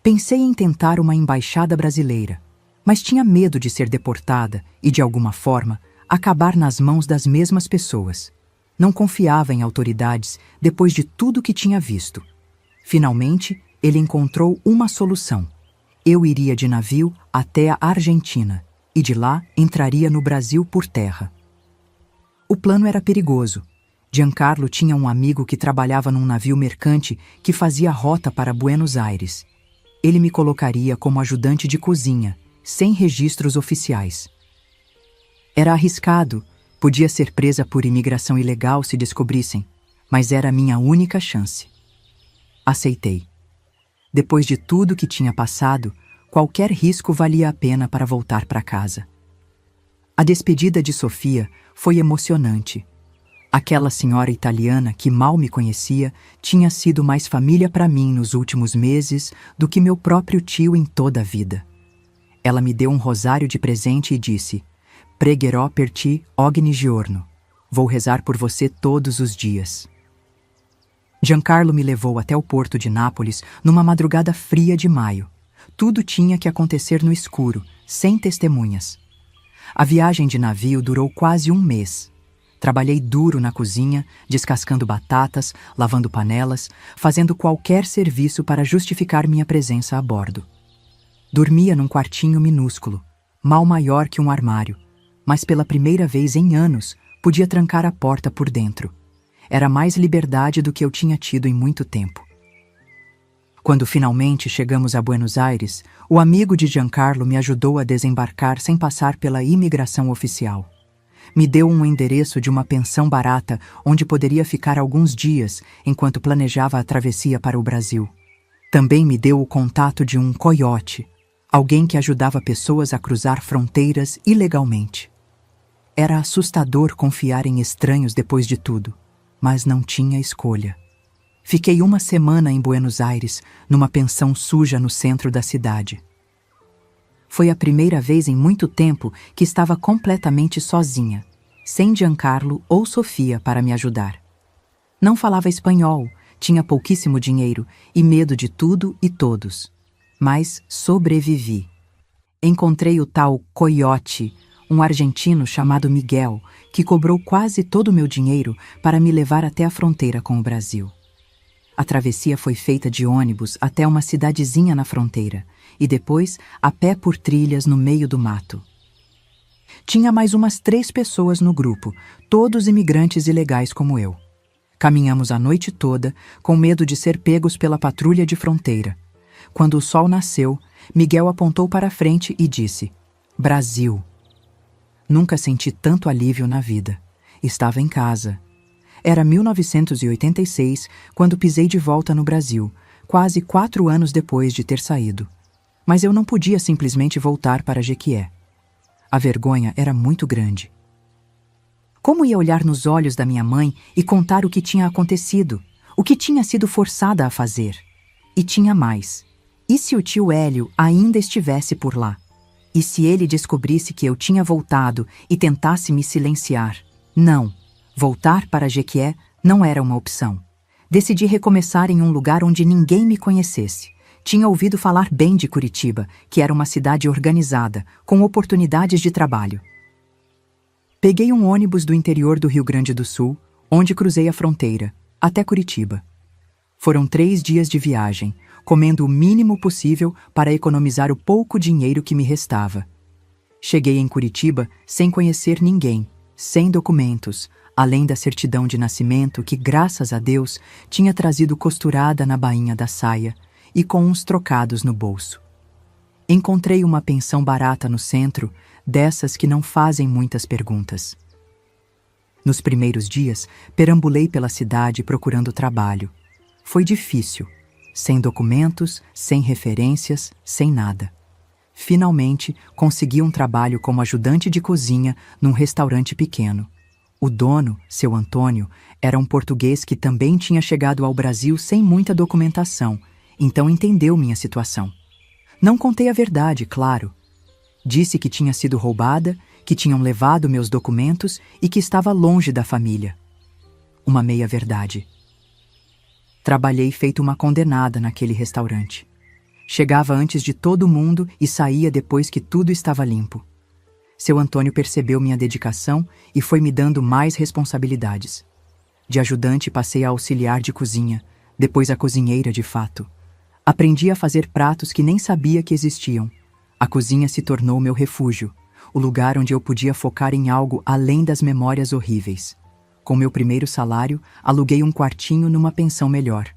Pensei em tentar uma embaixada brasileira, mas tinha medo de ser deportada e, de alguma forma, acabar nas mãos das mesmas pessoas. Não confiava em autoridades depois de tudo que tinha visto. Finalmente, ele encontrou uma solução. Eu iria de navio até a Argentina e de lá entraria no Brasil por terra. O plano era perigoso. Giancarlo tinha um amigo que trabalhava num navio mercante que fazia rota para Buenos Aires. Ele me colocaria como ajudante de cozinha, sem registros oficiais. Era arriscado, podia ser presa por imigração ilegal se descobrissem, mas era a minha única chance. Aceitei. Depois de tudo que tinha passado, qualquer risco valia a pena para voltar para casa. A despedida de Sofia foi emocionante. Aquela senhora italiana que mal me conhecia tinha sido mais família para mim nos últimos meses do que meu próprio tio em toda a vida. Ela me deu um rosário de presente e disse: "Pregherò per ti ogni giorno." Vou rezar por você todos os dias. Giancarlo me levou até o porto de Nápoles numa madrugada fria de maio. Tudo tinha que acontecer no escuro, sem testemunhas. A viagem de navio durou quase 1 mês. Trabalhei duro na cozinha, descascando batatas, lavando panelas, fazendo qualquer serviço para justificar minha presença a bordo. Dormia num quartinho minúsculo, mal maior que um armário, mas pela primeira vez em anos podia trancar a porta por dentro. Era mais liberdade do que eu tinha tido em muito tempo. Quando finalmente chegamos a Buenos Aires, o amigo de Giancarlo me ajudou a desembarcar sem passar pela imigração oficial. Me deu um endereço de uma pensão barata onde poderia ficar alguns dias enquanto planejava a travessia para o Brasil. Também me deu o contato de um coiote, alguém que ajudava pessoas a cruzar fronteiras ilegalmente. Era assustador confiar em estranhos depois de tudo, mas não tinha escolha. Fiquei uma semana em Buenos Aires, numa pensão suja no centro da cidade. Foi a primeira vez em muito tempo que estava completamente sozinha, sem Giancarlo ou Sofia para me ajudar. Não falava espanhol, tinha pouquíssimo dinheiro e medo de tudo e todos. Mas sobrevivi. Encontrei o tal Coyote, um argentino chamado Miguel, que cobrou quase todo o meu dinheiro para me levar até a fronteira com o Brasil. A travessia foi feita de ônibus até uma cidadezinha na fronteira e depois a pé por trilhas no meio do mato. Tinha mais umas 3 pessoas no grupo, todos imigrantes ilegais como eu. Caminhamos a noite toda, com medo de ser pegos pela patrulha de fronteira. Quando o sol nasceu, Miguel apontou para a frente e disse: Brasil. Nunca senti tanto alívio na vida. Estava em casa. Era 1986 quando pisei de volta no Brasil, quase 4 anos depois de ter saído. Mas eu não podia simplesmente voltar para Jequié. A vergonha era muito grande. Como ia olhar nos olhos da minha mãe e contar o que tinha acontecido, o que tinha sido forçada a fazer? E tinha mais. E se o tio Hélio ainda estivesse por lá? E se ele descobrisse que eu tinha voltado e tentasse me silenciar? Não. Voltar para Jequié não era uma opção. Decidi recomeçar em um lugar onde ninguém me conhecesse. Tinha ouvido falar bem de Curitiba, que era uma cidade organizada, com oportunidades de trabalho. Peguei um ônibus do interior do Rio Grande do Sul, onde cruzei a fronteira, até Curitiba. Foram 3 dias de viagem, comendo o mínimo possível para economizar o pouco dinheiro que me restava. Cheguei em Curitiba sem conhecer ninguém, sem documentos, além da certidão de nascimento que, graças a Deus, tinha trazido costurada na bainha da saia e com uns trocados no bolso. Encontrei uma pensão barata no centro, dessas que não fazem muitas perguntas. Nos primeiros dias, perambulei pela cidade procurando trabalho. Foi difícil, sem documentos, sem referências, sem nada. Finalmente, consegui um trabalho como ajudante de cozinha num restaurante pequeno. O dono, seu Antônio, era um português que também tinha chegado ao Brasil sem muita documentação, então entendeu minha situação. Não contei a verdade, claro. Disse que tinha sido roubada, que tinham levado meus documentos e que estava longe da família. Uma meia-verdade. Trabalhei feito uma condenada naquele restaurante. Chegava antes de todo mundo e saía depois que tudo estava limpo. Seu Antônio percebeu minha dedicação e foi me dando mais responsabilidades. De ajudante passei a auxiliar de cozinha, depois a cozinheira de fato. Aprendi a fazer pratos que nem sabia que existiam. A cozinha se tornou meu refúgio, o lugar onde eu podia focar em algo além das memórias horríveis. Com meu primeiro salário, aluguei um quartinho numa pensão melhor.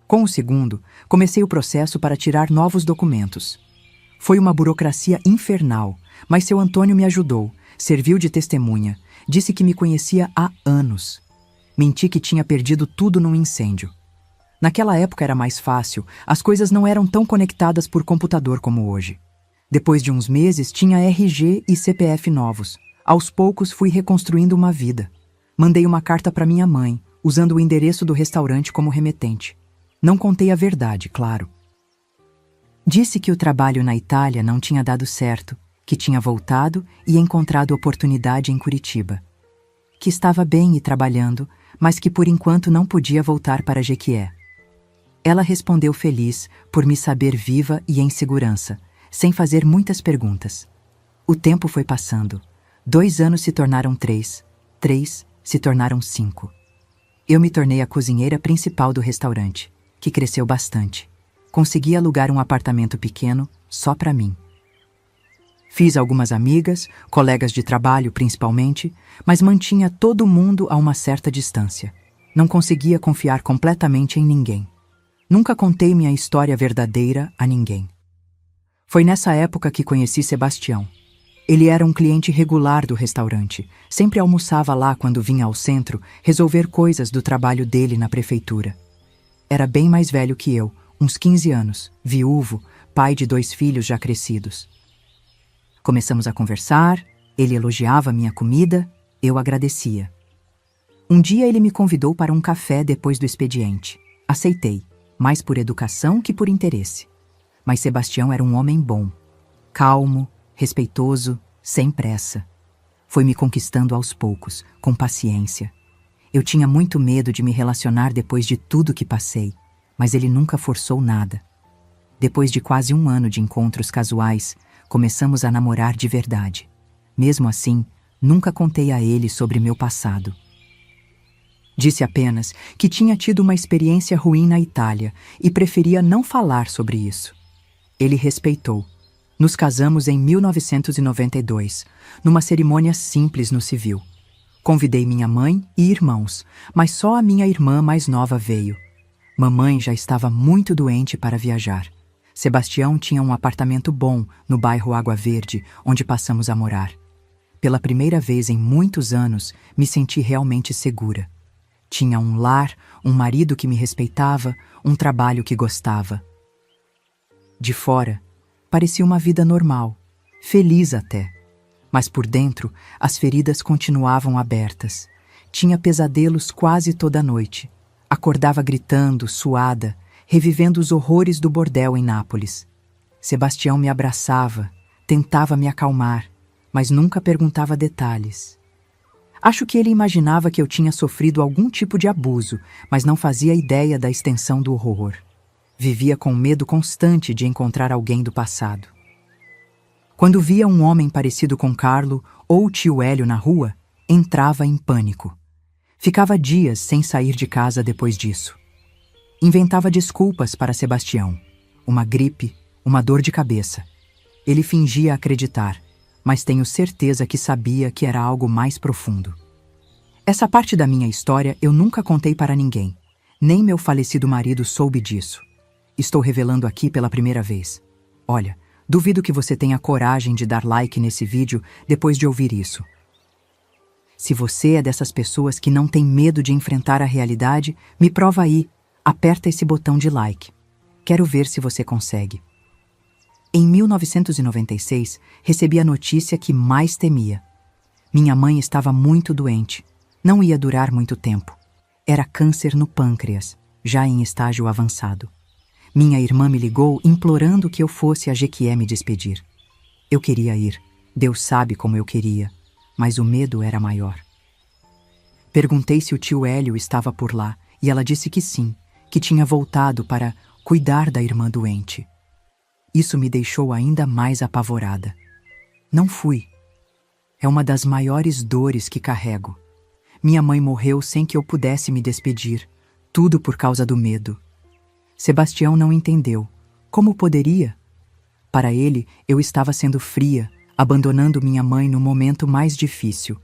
Com o segundo, comecei o processo para tirar novos documentos. Foi uma burocracia infernal, mas seu Antônio me ajudou, serviu de testemunha, disse que me conhecia há anos. Menti que tinha perdido tudo num incêndio. Naquela época era mais fácil, as coisas não eram tão conectadas por computador como hoje. Depois de uns meses, tinha RG e CPF novos. Aos poucos, fui reconstruindo uma vida. Mandei uma carta para minha mãe, usando o endereço do restaurante como remetente. Não contei a verdade, claro. Disse que o trabalho na Itália não tinha dado certo, que tinha voltado e encontrado oportunidade em Curitiba. Que estava bem e trabalhando, mas que por enquanto não podia voltar para Jequié. Ela respondeu feliz por me saber viva e em segurança, sem fazer muitas perguntas. O tempo foi passando. 2 anos se tornaram 3, 3 se tornaram 5. Eu me tornei a cozinheira principal do restaurante, que cresceu bastante. Consegui alugar um apartamento pequeno só para mim. Fiz algumas amigas, colegas de trabalho principalmente, mas mantinha todo mundo a uma certa distância. Não conseguia confiar completamente em ninguém. Nunca contei minha história verdadeira a ninguém. Foi nessa época que conheci Sebastião. Ele era um cliente regular do restaurante, sempre almoçava lá quando vinha ao centro resolver coisas do trabalho dele na prefeitura. Era bem mais velho que eu, uns 15 anos, viúvo, pai de 2 filhos já crescidos. Começamos a conversar, ele elogiava minha comida, eu agradecia. Um dia ele me convidou para um café depois do expediente. Aceitei, mais por educação que por interesse. Mas Sebastião era um homem bom, calmo, respeitoso, sem pressa. Foi me conquistando aos poucos, com paciência. Eu tinha muito medo de me relacionar depois de tudo que passei, mas ele nunca forçou nada. Depois de quase 1 ano de encontros casuais, começamos a namorar de verdade. Mesmo assim, nunca contei a ele sobre meu passado. Disse apenas que tinha tido uma experiência ruim na Itália e preferia não falar sobre isso. Ele respeitou. Nos casamos em 1992, numa cerimônia simples no civil. Convidei minha mãe e irmãos, mas só a minha irmã mais nova veio. Mamãe já estava muito doente para viajar. Sebastião tinha um apartamento bom no bairro Água Verde, onde passamos a morar. Pela primeira vez em muitos anos, me senti realmente segura. Tinha um lar, um marido que me respeitava, um trabalho que gostava. De fora, parecia uma vida normal, feliz até. Mas por dentro, as feridas continuavam abertas. Tinha pesadelos quase toda noite. Acordava gritando, suada, revivendo os horrores do bordel em Nápoles. Sebastião me abraçava, tentava me acalmar, mas nunca perguntava detalhes. Acho que ele imaginava que eu tinha sofrido algum tipo de abuso, mas não fazia ideia da extensão do horror. Vivia com medo constante de encontrar alguém do passado. Quando via um homem parecido com Carlo ou o tio Hélio na rua, entrava em pânico. Ficava dias sem sair de casa depois disso. Inventava desculpas para Sebastião. Uma gripe, uma dor de cabeça. Ele fingia acreditar, mas tenho certeza que sabia que era algo mais profundo. Essa parte da minha história eu nunca contei para ninguém. Nem meu falecido marido soube disso. Estou revelando aqui pela primeira vez. Olha, duvido que você tenha coragem de dar like nesse vídeo depois de ouvir isso. Se você é dessas pessoas que não tem medo de enfrentar a realidade, me prova aí. Aperta esse botão de like. Quero ver se você consegue. Em 1996, recebi a notícia que mais temia. Minha mãe estava muito doente. Não ia durar muito tempo. Era câncer no pâncreas, já em estágio avançado. Minha irmã me ligou implorando que eu fosse a Jequié me despedir. Eu queria ir. Deus sabe como eu queria. Mas o medo era maior. Perguntei se o tio Hélio estava por lá e ela disse que sim, que tinha voltado para cuidar da irmã doente. Isso me deixou ainda mais apavorada. Não fui. É uma das maiores dores que carrego. Minha mãe morreu sem que eu pudesse me despedir, tudo por causa do medo. Sebastião não entendeu. Como poderia? Para ele, eu estava sendo fria, abandonando minha mãe no momento mais difícil.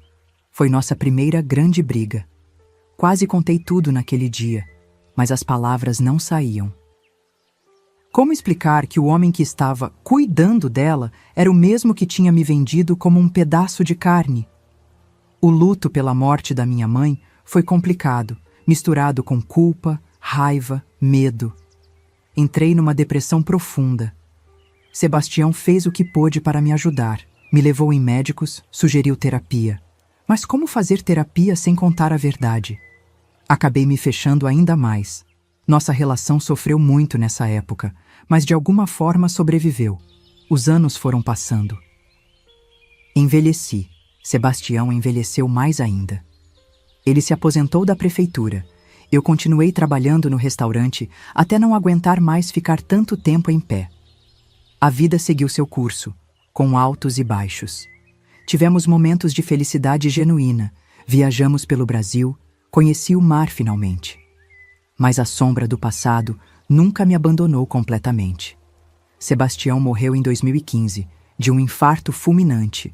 Foi nossa primeira grande briga. Quase contei tudo naquele dia, mas as palavras não saíam. Como explicar que o homem que estava cuidando dela era o mesmo que tinha me vendido como um pedaço de carne? O luto pela morte da minha mãe foi complicado, misturado com culpa, raiva, medo. Entrei numa depressão profunda. Sebastião fez o que pôde para me ajudar. Me levou em médicos, sugeriu terapia. Mas como fazer terapia sem contar a verdade? Acabei me fechando ainda mais. Nossa relação sofreu muito nessa época, mas de alguma forma sobreviveu. Os anos foram passando. Envelheci. Sebastião envelheceu mais ainda. Ele se aposentou da prefeitura. Eu continuei trabalhando no restaurante até não aguentar mais ficar tanto tempo em pé. A vida seguiu seu curso, com altos e baixos. Tivemos momentos de felicidade genuína, viajamos pelo Brasil, conheci o mar finalmente. Mas a sombra do passado nunca me abandonou completamente. Sebastião morreu em 2015, de um infarto fulminante.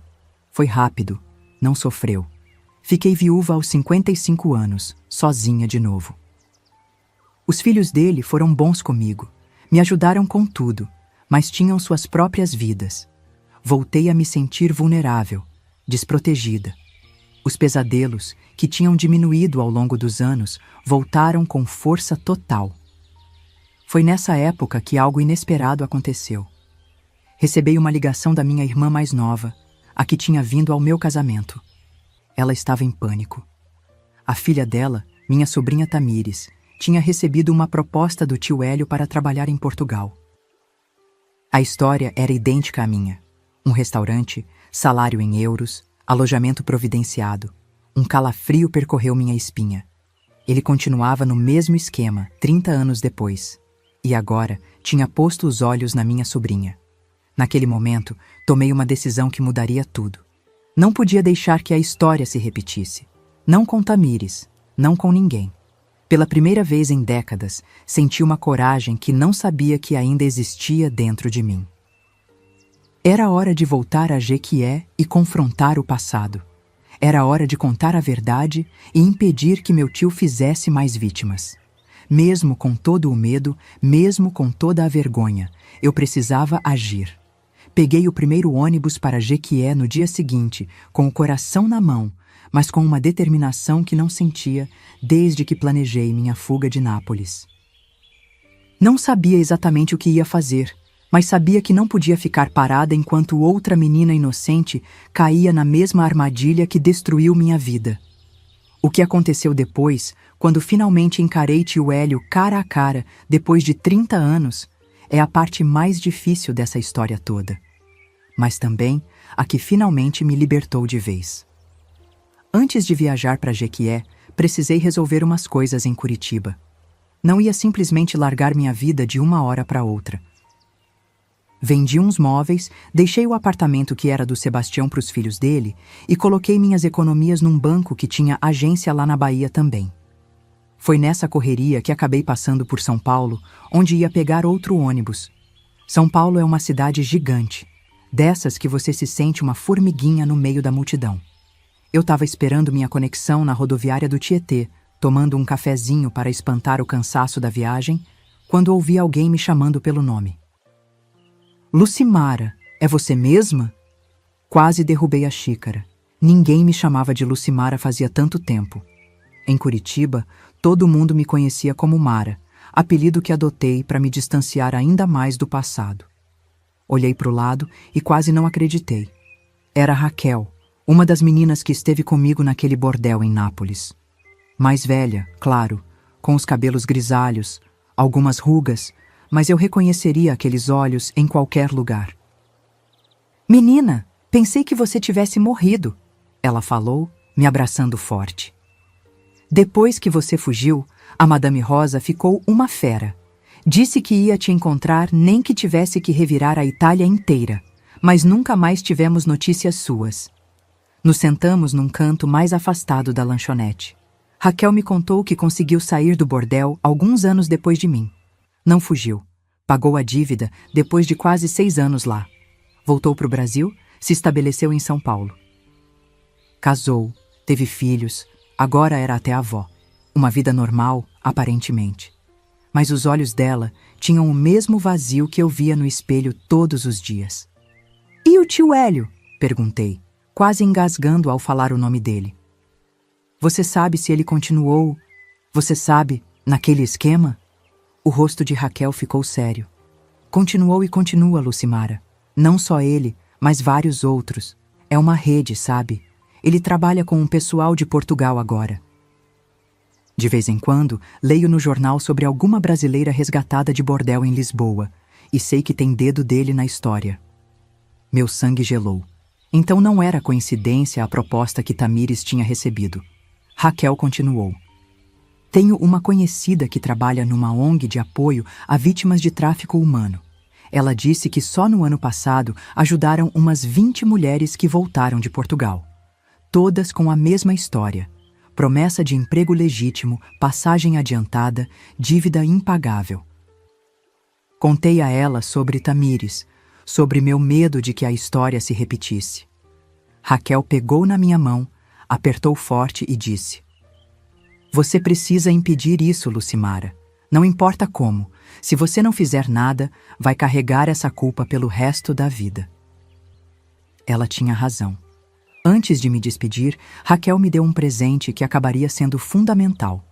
Foi rápido, não sofreu. Fiquei viúva aos 55 anos, sozinha de novo. Os filhos dele foram bons comigo, me ajudaram com tudo, mas tinham suas próprias vidas. Voltei a me sentir vulnerável, desprotegida. Os pesadelos, que tinham diminuído ao longo dos anos, voltaram com força total. Foi nessa época que algo inesperado aconteceu. Recebi uma ligação da minha irmã mais nova, a que tinha vindo ao meu casamento. Ela estava em pânico. A filha dela, minha sobrinha Tamires, tinha recebido uma proposta do tio Hélio para trabalhar em Portugal. A história era idêntica à minha. Um restaurante, salário em euros, alojamento providenciado. Um calafrio percorreu minha espinha. Ele continuava no mesmo esquema, 30 anos depois. E agora tinha posto os olhos na minha sobrinha. Naquele momento, tomei uma decisão que mudaria tudo. Não podia deixar que a história se repetisse. Não com Tamires, não com ninguém. Pela primeira vez em décadas, senti uma coragem que não sabia que ainda existia dentro de mim. Era hora de voltar a Jequié e confrontar o passado. Era hora de contar a verdade e impedir que meu tio fizesse mais vítimas. Mesmo com todo o medo, mesmo com toda a vergonha, eu precisava agir. Peguei o primeiro ônibus para Jequié no dia seguinte, com o coração na mão, mas com uma determinação que não sentia desde que planejei minha fuga de Nápoles. Não sabia exatamente o que ia fazer, mas sabia que não podia ficar parada enquanto outra menina inocente caía na mesma armadilha que destruiu minha vida. O que aconteceu depois, quando finalmente encarei tio Hélio cara a cara, depois de 30 anos, é a parte mais difícil dessa história toda. Mas também a que finalmente me libertou de vez. Antes de viajar para Jequié, precisei resolver umas coisas em Curitiba. Não ia simplesmente largar minha vida de uma hora para outra. Vendi uns móveis, deixei o apartamento que era do Sebastião para os filhos dele e coloquei minhas economias num banco que tinha agência lá na Bahia também. Foi nessa correria que acabei passando por São Paulo, onde ia pegar outro ônibus. São Paulo é uma cidade gigante, dessas que você se sente uma formiguinha no meio da multidão. Eu estava esperando minha conexão na rodoviária do Tietê, tomando um cafezinho para espantar o cansaço da viagem, quando ouvi alguém me chamando pelo nome. Lucimara, é você mesma? Quase derrubei a xícara. Ninguém me chamava de Lucimara fazia tanto tempo. Em Curitiba, todo mundo me conhecia como Mara, apelido que adotei para me distanciar ainda mais do passado. Olhei para o lado e quase não acreditei. Era Raquel, uma das meninas que esteve comigo naquele bordel em Nápoles. Mais velha, claro, com os cabelos grisalhos, algumas rugas, mas eu reconheceria aqueles olhos em qualquer lugar. Menina, pensei que você tivesse morrido, ela falou, me abraçando forte. Depois que você fugiu, a Madame Rosa ficou uma fera. Disse que ia te encontrar nem que tivesse que revirar a Itália inteira, mas nunca mais tivemos notícias suas. Nos sentamos num canto mais afastado da lanchonete. Raquel me contou que conseguiu sair do bordel alguns anos depois de mim. Não fugiu. Pagou a dívida depois de quase 6 anos lá. Voltou para o Brasil, se estabeleceu em São Paulo. Casou, teve filhos, agora era até avó. Uma vida normal, aparentemente. Mas os olhos dela tinham o mesmo vazio que eu via no espelho todos os dias. E o tio Hélio? Perguntei, quase engasgando ao falar o nome dele. Você sabe se ele continuou? Você sabe, naquele esquema? O rosto de Raquel ficou sério. Continuou e continua, Lucimara. Não só ele, mas vários outros. É uma rede, sabe? Ele trabalha com um pessoal de Portugal agora. De vez em quando, leio no jornal sobre alguma brasileira resgatada de bordel em Lisboa, e sei que tem dedo dele na história. Meu sangue gelou. Então não era coincidência a proposta que Tamires tinha recebido. Raquel continuou. Tenho uma conhecida que trabalha numa ONG de apoio a vítimas de tráfico humano. Ela disse que só no ano passado ajudaram umas 20 mulheres que voltaram de Portugal. Todas com a mesma história. Promessa de emprego legítimo, passagem adiantada, dívida impagável. Contei a ela sobre Tamires, sobre meu medo de que a história se repetisse. Raquel pegou na minha mão, apertou forte e disse: Você precisa impedir isso, Lucimara. Não importa como. Se você não fizer nada, vai carregar essa culpa pelo resto da vida. Ela tinha razão. Antes de me despedir, Raquel me deu um presente que acabaria sendo fundamental.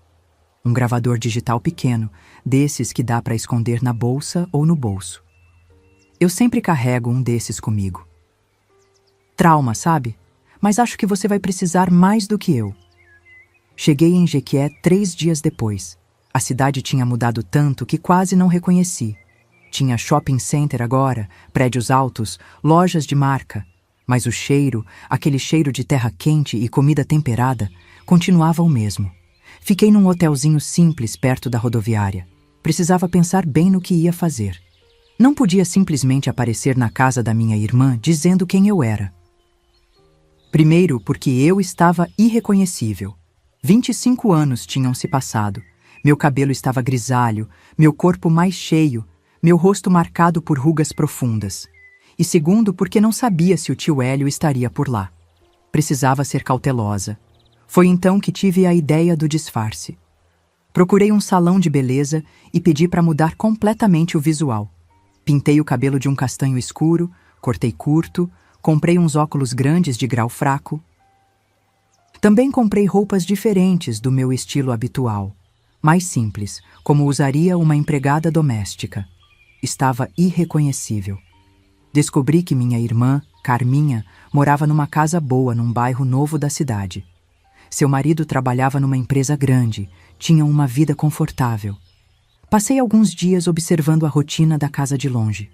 Um gravador digital pequeno, desses que dá para esconder na bolsa ou no bolso. Eu sempre carrego um desses comigo. Trauma, sabe? Mas acho que você vai precisar mais do que eu. Cheguei em Jequié 3 dias depois. A cidade tinha mudado tanto que quase não reconheci. Tinha shopping center agora, prédios altos, lojas de marca. Mas o cheiro, aquele cheiro de terra quente e comida temperada, continuava o mesmo. Fiquei num hotelzinho simples perto da rodoviária. Precisava pensar bem no que ia fazer. Não podia simplesmente aparecer na casa da minha irmã dizendo quem eu era. Primeiro, porque eu estava irreconhecível. 25 anos tinham se passado. Meu cabelo estava grisalho, meu corpo mais cheio, meu rosto marcado por rugas profundas. E segundo, porque não sabia se o tio Hélio estaria por lá. Precisava ser cautelosa. Foi então que tive a ideia do disfarce. Procurei um salão de beleza e pedi para mudar completamente o visual. Pintei o cabelo de um castanho escuro, cortei curto, comprei uns óculos grandes de grau fraco. Também comprei roupas diferentes do meu estilo habitual, mais simples, como usaria uma empregada doméstica. Estava irreconhecível. Descobri que minha irmã, Carminha, morava numa casa boa num bairro novo da cidade. Seu marido trabalhava numa empresa grande, tinham uma vida confortável. Passei alguns dias observando a rotina da casa de longe.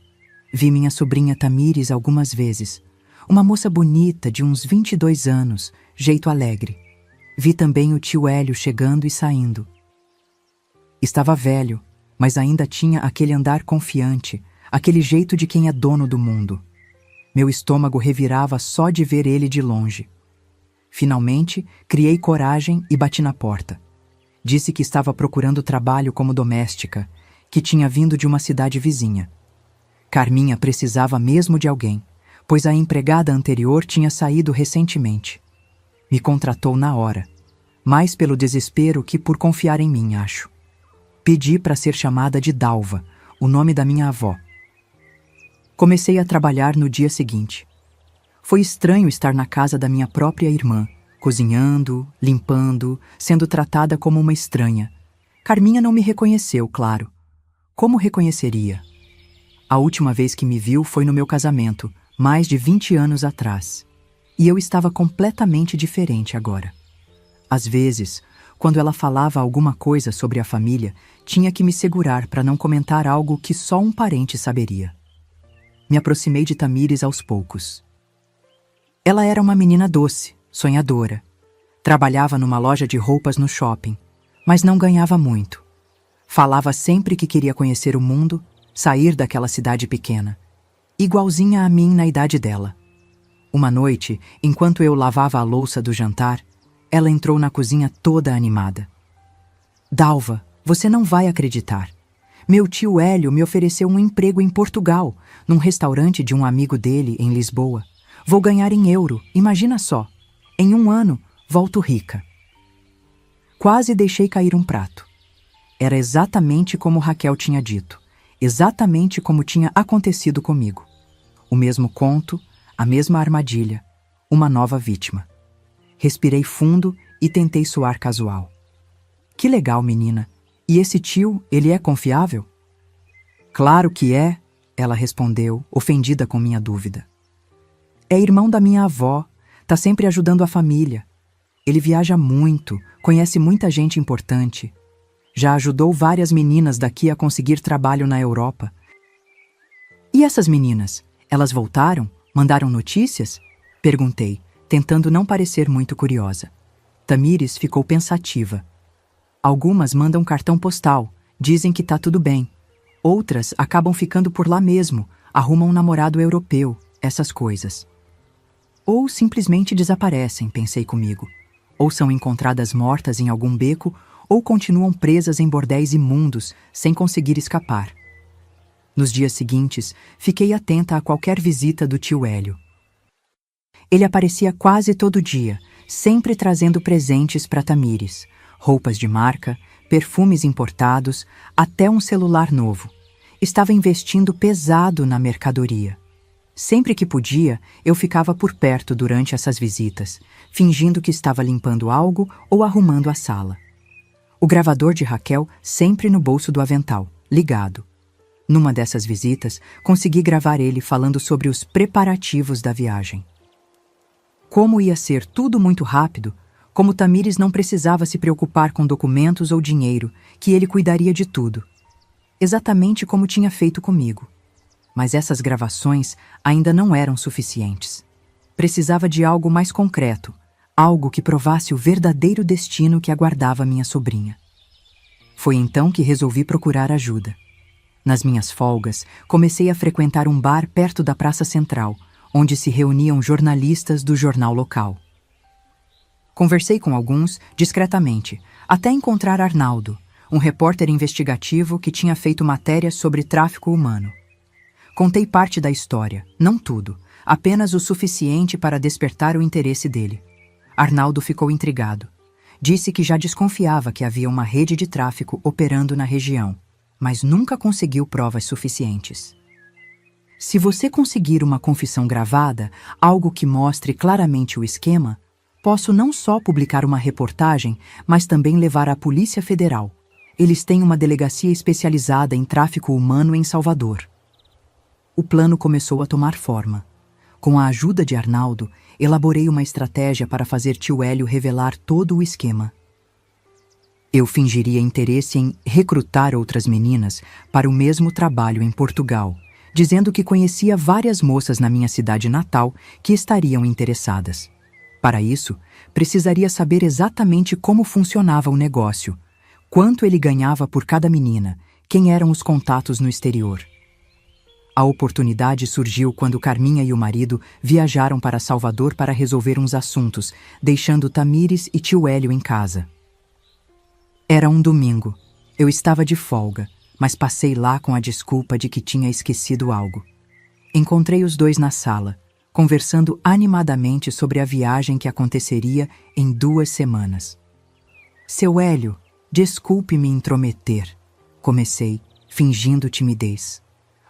Vi minha sobrinha Tamires algumas vezes. Uma moça bonita de uns 22 anos, jeito alegre. Vi também o tio Hélio chegando e saindo. Estava velho, mas ainda tinha aquele andar confiante, aquele jeito de quem é dono do mundo. Meu estômago revirava só de ver ele de longe. Finalmente, criei coragem e bati na porta. Disse que estava procurando trabalho como doméstica, que tinha vindo de uma cidade vizinha. Carminha precisava mesmo de alguém, pois a empregada anterior tinha saído recentemente. Me contratou na hora, mais pelo desespero que por confiar em mim, acho. Pedi para ser chamada de Dalva, o nome da minha avó. Comecei a trabalhar no dia seguinte. Foi estranho estar na casa da minha própria irmã, cozinhando, limpando, sendo tratada como uma estranha. Carminha não me reconheceu, claro. Como reconheceria? A última vez que me viu foi no meu casamento, mais de 20 anos atrás. E eu estava completamente diferente agora. Às vezes, quando ela falava alguma coisa sobre a família, tinha que me segurar para não comentar algo que só um parente saberia. Me aproximei de Tamires aos poucos. Ela era uma menina doce, sonhadora. Trabalhava numa loja de roupas no shopping, mas não ganhava muito. Falava sempre que queria conhecer o mundo, sair daquela cidade pequena. Igualzinha a mim na idade dela. Uma noite, enquanto eu lavava a louça do jantar, ela entrou na cozinha toda animada. Dalva, você não vai acreditar. Meu tio Hélio me ofereceu um emprego em Portugal, num restaurante de um amigo dele em Lisboa. Vou ganhar em euro, imagina só. Em 1 ano, volto rica. Quase deixei cair um prato. Era exatamente como Raquel tinha dito, exatamente como tinha acontecido comigo. O mesmo conto, a mesma armadilha, uma nova vítima. Respirei fundo e tentei soar casual. Que legal, menina. E esse tio, ele é confiável? Claro que é, ela respondeu, ofendida com minha dúvida. É irmão da minha avó, tá sempre ajudando a família. Ele viaja muito, conhece muita gente importante. Já ajudou várias meninas daqui a conseguir trabalho na Europa. E essas meninas, elas voltaram? Mandaram notícias? Perguntei, tentando não parecer muito curiosa. Tamires ficou pensativa. Algumas mandam cartão postal, dizem que tá tudo bem. Outras acabam ficando por lá mesmo, arrumam um namorado europeu, essas coisas. Ou simplesmente desaparecem, pensei comigo. Ou são encontradas mortas em algum beco, ou continuam presas em bordéis imundos, sem conseguir escapar. Nos dias seguintes, fiquei atenta a qualquer visita do tio Hélio. Ele aparecia quase todo dia, sempre trazendo presentes para Tamires, roupas de marca, perfumes importados, até um celular novo. Estava investindo pesado na mercadoria. Sempre que podia, eu ficava por perto durante essas visitas, fingindo que estava limpando algo ou arrumando a sala. O gravador de Raquel sempre no bolso do avental, ligado. Numa dessas visitas, consegui gravar ele falando sobre os preparativos da viagem. Como ia ser tudo muito rápido, Como Tamires não precisava se preocupar com documentos ou dinheiro, que ele cuidaria de tudo. Exatamente como tinha feito comigo. Mas essas gravações ainda não eram suficientes. Precisava de algo mais concreto, algo que provasse o verdadeiro destino que aguardava minha sobrinha. Foi então que resolvi procurar ajuda. Nas minhas folgas, comecei a frequentar um bar perto da Praça Central, onde se reuniam jornalistas do jornal local. Conversei com alguns, discretamente, até encontrar Arnaldo, um repórter investigativo que tinha feito matérias sobre tráfico humano. Contei parte da história, não tudo, apenas o suficiente para despertar o interesse dele. Arnaldo ficou intrigado. Disse que já desconfiava que havia uma rede de tráfico operando na região, mas nunca conseguiu provas suficientes. Se você conseguir uma confissão gravada, algo que mostre claramente o esquema, posso não só publicar uma reportagem, mas também levar à Polícia Federal. Eles têm uma delegacia especializada em tráfico humano em Salvador. O plano começou a tomar forma. Com a ajuda de Arnaldo, elaborei uma estratégia para fazer tio Hélio revelar todo o esquema. Eu fingiria interesse em recrutar outras meninas para o mesmo trabalho em Portugal, dizendo que conhecia várias moças na minha cidade natal que estariam interessadas. Para isso, precisaria saber exatamente como funcionava o negócio, quanto ele ganhava por cada menina, quem eram os contatos no exterior. A oportunidade surgiu quando Carminha e o marido viajaram para Salvador para resolver uns assuntos, deixando Tamires e tio Hélio em casa. Era um domingo. Eu estava de folga, mas passei lá com a desculpa de que tinha esquecido algo. Encontrei os dois na sala, conversando animadamente sobre a viagem que aconteceria em 2 semanas. Seu Hélio, desculpe me intrometer, comecei, fingindo timidez.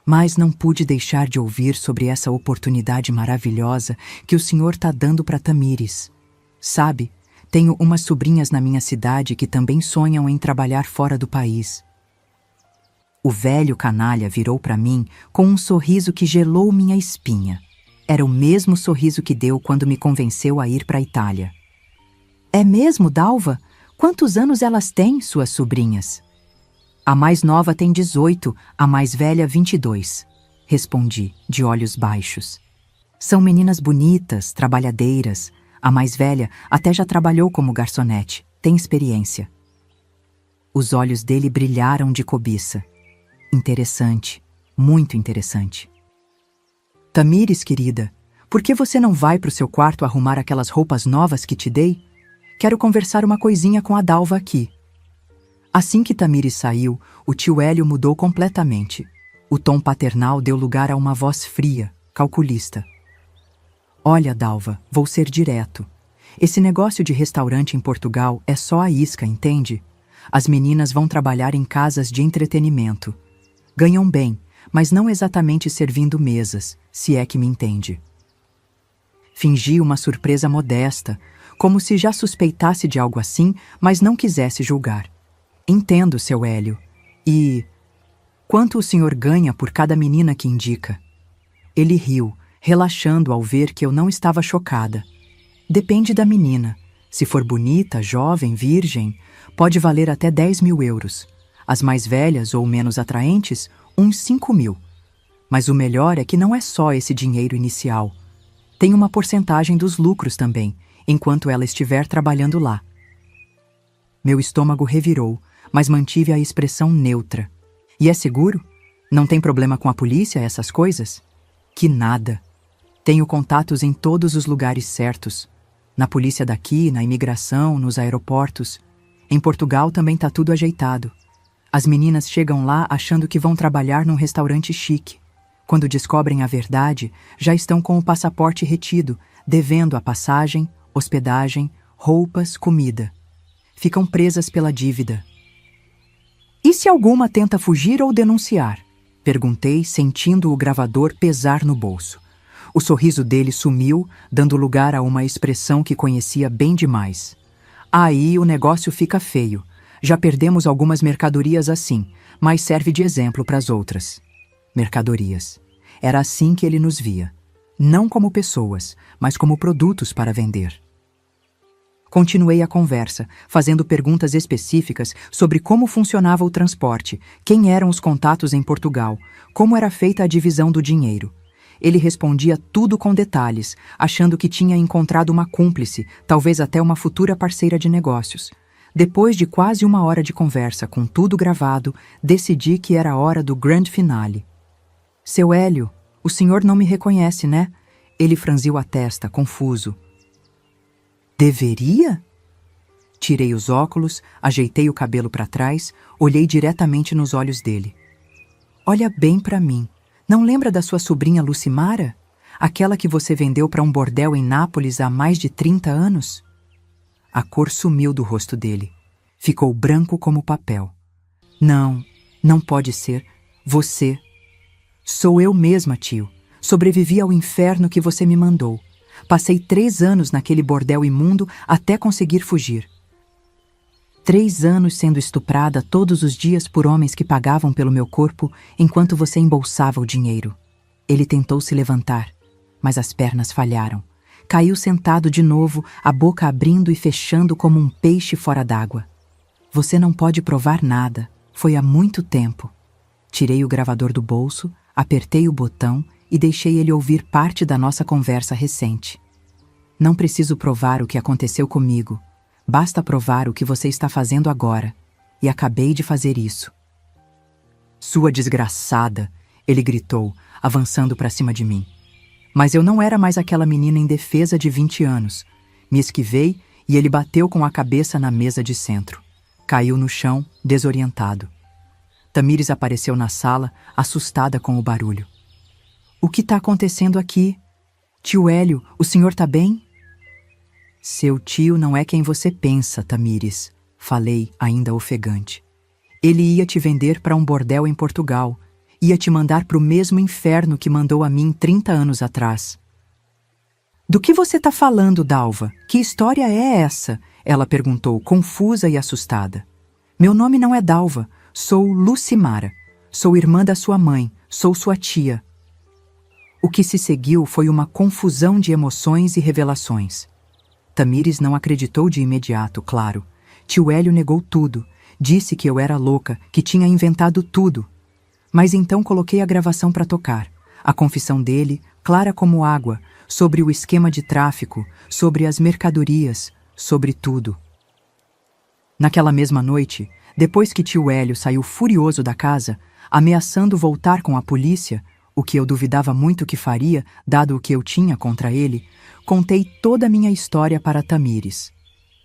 Mas não pude deixar de ouvir sobre essa oportunidade maravilhosa que o senhor está dando para Tamires. Sabe, tenho umas sobrinhas na minha cidade que também sonham em trabalhar fora do país. O velho canalha virou para mim com um sorriso que gelou minha espinha. Era o mesmo sorriso que deu quando me convenceu a ir para a Itália. É mesmo, Dalva? Quantos anos elas têm, suas sobrinhas? A mais nova tem 18, a mais velha 22, respondi, de olhos baixos. São meninas bonitas, trabalhadeiras. A mais velha até já trabalhou como garçonete, tem experiência. Os olhos dele brilharam de cobiça. Interessante, muito interessante. Tamires, querida, por que você não vai para o seu quarto arrumar aquelas roupas novas que te dei? Quero conversar uma coisinha com a Dalva aqui. Assim que Tamires saiu, o tio Hélio mudou completamente. O tom paternal deu lugar a uma voz fria, calculista. Olha, Dalva, vou ser direto. Esse negócio de restaurante em Portugal é só a isca, entende? As meninas vão trabalhar em casas de entretenimento. Ganham bem, mas não exatamente servindo mesas, se é que me entende. Fingi uma surpresa modesta, como se já suspeitasse de algo assim, mas não quisesse julgar. Entendo, seu Hélio. E quanto o senhor ganha por cada menina que indica? Ele riu, relaxando ao ver que eu não estava chocada. Depende da menina. Se for bonita, jovem, virgem, pode valer até 10.000 euros. As mais velhas ou menos atraentes, uns 5.000. Mas o melhor é que não é só esse dinheiro inicial. Tem uma porcentagem dos lucros também, enquanto ela estiver trabalhando lá. Meu estômago revirou, mas mantive a expressão neutra. E é seguro? Não tem problema com a polícia, essas coisas? Que nada. Tenho contatos em todos os lugares certos. Na polícia daqui, na imigração, nos aeroportos. Em Portugal também tá tudo ajeitado. As meninas chegam lá achando que vão trabalhar num restaurante chique. Quando descobrem a verdade, já estão com o passaporte retido, devendo a passagem, hospedagem, roupas, comida. Ficam presas pela dívida. E se alguma tenta fugir ou denunciar? Perguntei, sentindo o gravador pesar no bolso. O sorriso dele sumiu, dando lugar a uma expressão que conhecia bem demais. Aí o negócio fica feio. Já perdemos algumas mercadorias assim, mas serve de exemplo para as outras. Mercadorias. Era assim que ele nos via. Não como pessoas, mas como produtos para vender. Continuei a conversa, fazendo perguntas específicas sobre como funcionava o transporte, quem eram os contatos em Portugal, como era feita a divisão do dinheiro. Ele respondia tudo com detalhes, achando que tinha encontrado uma cúmplice, talvez até uma futura parceira de negócios. Depois de quase 1 hora de conversa, com tudo gravado, decidi que era a hora do grande finale. Seu Hélio, o senhor não me reconhece, né? Ele franziu a testa, confuso. Deveria? Tirei os óculos, ajeitei o cabelo para trás, olhei diretamente nos olhos dele. Olha bem para mim. Não lembra da sua sobrinha Lucimara? Aquela que você vendeu para um bordel em Nápoles há mais de 30 anos? A cor sumiu do rosto dele. Ficou branco como papel. Não, não pode ser. Você. Sou eu mesma, tio. Sobrevivi ao inferno que você me mandou. Passei 3 anos naquele bordel imundo até conseguir fugir. 3 anos sendo estuprada todos os dias por homens que pagavam pelo meu corpo enquanto você embolsava o dinheiro. Ele tentou se levantar, mas as pernas falharam. Caiu sentado de novo, a boca abrindo e fechando como um peixe fora d'água. Você não pode provar nada. Foi há muito tempo. Tirei o gravador do bolso, apertei o botão e deixei ele ouvir parte da nossa conversa recente. Não preciso provar o que aconteceu comigo. Basta provar o que você está fazendo agora. E acabei de fazer isso. Sua desgraçada, ele gritou, avançando para cima de mim. Mas eu não era mais aquela menina indefesa de 20 anos. Me esquivei e ele bateu com a cabeça na mesa de centro. Caiu no chão, desorientado. Tamires apareceu na sala, assustada com o barulho. O que está acontecendo aqui? Tio Hélio, o senhor está bem? Seu tio não é quem você pensa, Tamires, falei, ainda ofegante. Ele ia te vender para um bordel em Portugal. Ia te mandar para o mesmo inferno que mandou a mim 30 anos atrás. Do que você está falando, Dalva? Que história é essa? Ela perguntou, confusa e assustada. Meu nome não é Dalva, sou Lucimara. Sou irmã da sua mãe, sou sua tia. O que se seguiu foi uma confusão de emoções e revelações. Tamires não acreditou de imediato, claro. Tio Hélio negou tudo. Disse que eu era louca, que tinha inventado tudo. Mas então coloquei a gravação para tocar. A confissão dele, clara como água, sobre o esquema de tráfico, sobre as mercadorias, sobre tudo. Naquela mesma noite, depois que tio Hélio saiu furioso da casa, ameaçando voltar com a polícia, o que eu duvidava muito que faria, dado o que eu tinha contra ele, contei toda a minha história para Tamires.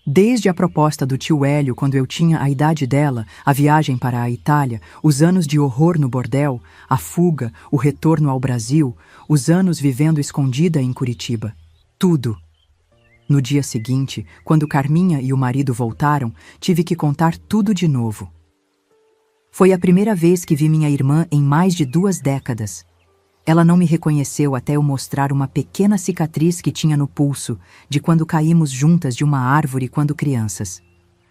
Desde a proposta do tio Hélio quando eu tinha a idade dela, a viagem para a Itália, os anos de horror no bordel, a fuga, o retorno ao Brasil, os anos vivendo escondida em Curitiba. Tudo. No dia seguinte, quando Carminha e o marido voltaram, tive que contar tudo de novo. Foi a primeira vez que vi minha irmã em mais de 2 décadas. Ela não me reconheceu até eu mostrar uma pequena cicatriz que tinha no pulso, de quando caímos juntas de uma árvore quando crianças.